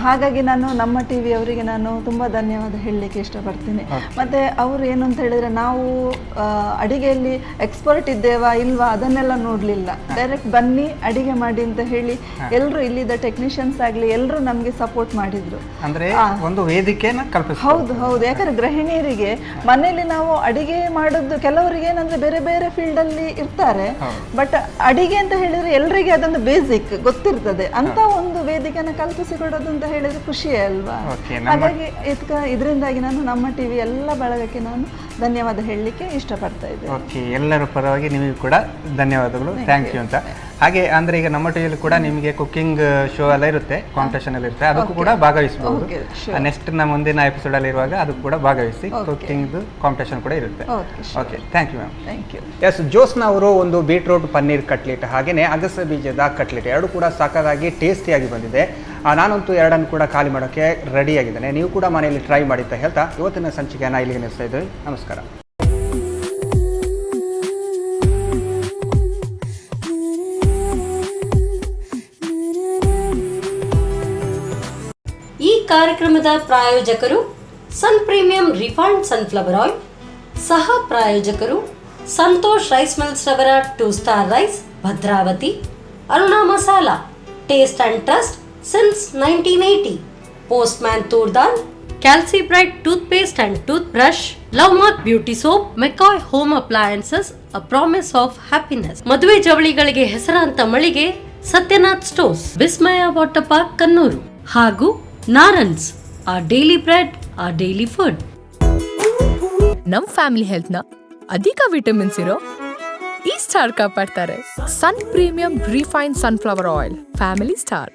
Speaker 5: ಹಾಗಾಗಿ ನಾನು ನಮ್ಮ ಟಿವಿ ಅವರಿಗೆ ನಾನು ತುಂಬ ಧನ್ಯವಾದ ಹೇಳಲಿಕ್ಕೆ ಇಷ್ಟಪಡ್ತೀನಿ. ಮತ್ತು ಅವರು ಏನು ಅಂತ ಹೇಳಿದರೆ, ನಾವು ಅಡಿಗೆಯಲ್ಲಿ ಎಕ್ಸ್ಪರ್ಟ್ ಇದ್ದೇವಾ ಇಲ್ವಾ ಅದನ್ನೆಲ್ಲ ನೋಡಲಿಲ್ಲ, ಡೈರೆಕ್ಟ್ ಬನ್ನಿ ಅಡಿಗೆ ಮಾಡಿ ಅಂತ ಹೇಳಿ ಎಲ್ಲರೂ ಇಲ್ಲಿದ್ದ ಟೆಕ್ನಿಷಿಯನ್ಸ್ ಆಗಲಿ ಎಲ್ಲರೂ ನಮಗೆ ಸಪೋರ್ಟ್ ಮಾಡಿದ್ರು.
Speaker 4: ಅಂದ್ರೆ ಒಂದು ವೇದಿಕೆನ ಕಲ್ಪಿಸಿದ್ರು.
Speaker 5: ಹೌದು ಹೌದು. ಯಾಕಂದ್ರೆ ಗೃಹಿಣಿಯರಿಗೆ ಮನೆಯಲ್ಲಿ ನಾವು ಅಡಿಗೆ ಮಾಡೋದು, ಕೆಲವರಿಗೆ ಏನಂದ್ರೆ ಬೇರೆ ಬೇರೆ ಫೀಲ್ಡ್ ಅಲ್ಲಿ ಇರ್ತಾರೆ, ಬಟ್ ಅಡಿಗೆ ಅಂತ ಹೇಳಿದ್ರೆ ಎಲ್ಲರಿಗೆ ಅದೊಂದು ಬೇಸಿಕ್ ಗೊತ್ತಿರ್ತದೆ. ಅಂತ ಒಂದು ವೇದಿಕೆನ ಕಲ್ಪಿಸಿಕೊಡೋದು ಅಂತ ಹೇಳಿದ್ರೆ ಖುಷಿಯೇ ಅಲ್ವಾ? ಹಾಗಾಗಿ ಇದರಿಂದಾಗಿ ನಾನು ನಮ್ಮ ಟಿವಿ ಎಲ್ಲ ಬಳಗಕ್ಕೆ ನಾನು ಧನ್ಯವಾದ ಹೇಳಲಿಕ್ಕೆ ಇಷ್ಟಪಡ್ತಾ ಇದ್ದೇನೆ.
Speaker 4: ಓಕೆ, ಎಲ್ಲರ ಪರವಾಗಿ ನಿಮಗೆ ಕೂಡ ಧನ್ಯವಾದಗಳು, ಥ್ಯಾಂಕ್ ಯು ಅಂತ. ಹಾಗೆ ಅಂದರೆ ಈಗ ನಮ್ಮ ಟಿವಿಯಲ್ಲಿ ಕೂಡ ನಿಮಗೆ ಕುಕ್ಕಿಂಗ್ ಶೋ ಎಲ್ಲ ಇರುತ್ತೆ, ಕಾಂಪಿಟೇಷನ್ ಎಲ್ಲ ಇರುತ್ತೆ, ಅದಕ್ಕೂ ಕೂಡ ಭಾಗವಹಿಸಬಹುದು. ನೆಕ್ಸ್ಟ್ ನಮ್ಮ ಮುಂದಿನ ಎಪಿಸೋಡ್ ಅಲ್ಲಿ ಇರುವಾಗ ಅದಕ್ಕೂ ಕೂಡ ಭಾಗವಹಿಸಿ ಕುಕ್ಕಿಂಗ್ ಕಾಂಪಿಟೇಷನ್ ಕೂಡ ಇರುತ್ತೆ. Okay, thank you ma'am.
Speaker 5: Thank you.
Speaker 4: Yes, Josna ಅವರು ಒಂದು ಬೀಟ್ರೂಟ್ ಪನ್ನೀರ್ ಕಟ್ಲೆಟ್ ಹಾಗೆಯೇ ಅಗಸೆ ಬೀಜದ ಕಟ್ಲೆಟ್ 2 ಕೂಡ ಸಾಕಾಗಿ ಟೇಸ್ಟಿಯಾಗಿ ಬಂದಿದೆ. ನಾನಂತೂ 2 ಕೂಡ ಖಾಲಿ ಮಾಡೋಕ್ಕೆ ರೆಡಿಯಾಗಿದ್ದೇನೆ. ನೀವು ಕೂಡ ಮನೆಯಲ್ಲಿ ಟ್ರೈ ಮಾಡಿ ಅಂತ ಹೇಳ್ತಾ ಇವತ್ತಿನ ಸಂಚಿಕೆಯನ್ನು ಇಲ್ಲಿಗೆ ನಿಲ್ಲಿಸ್ತಾ ಇದ್ದೀವಿ. ನಮಸ್ಕಾರ.
Speaker 2: ಈ ಕಾರ್ಯಕ್ರಮದ ಪ್ರಾಯೋಜಕರು ಸನ್ ಪ್ರೀಮಿಯಂ ರಿಫೈನ್ಡ್ ಸನ್ಫ್ಲವರ್ ಆಯಿಲ್, ಸಹ ಪ್ರಾಯೋಜಕರು ಸಂತೋಷ್ ರೈಸ್ ಮಿಲ್ಸ್ ರವರ 2 star rice Bhadravati, Aruna masala taste and trust since 1980, postman ತೂರ್ದಾಲ್, calci bright tooth paste and tooth brush, love mark beauty soap, McCoy home appliances a promise of happiness, ಮದುವೆ ಜವಳಿಗಳಿಗೆ ಹೆಸರಾಂತ ಮಳಿಗೆ Satyanath stores, Vismaya water park Kannur, ಹಾಗೂ Narans our daily bread our daily food.
Speaker 3: ನಮ್ ಫ್ಯಾಮಿಲಿ ಹೆಲ್ತ್ ನ ಅಧಿಕ ವಿಟಮಿನ್ಸ್ ಇರೋ ಈ ಸ್ಟಾರ್ ಕಾಪಾಡ್ತಾರೆ. ಸನ್ premium refined sunflower oil, family star.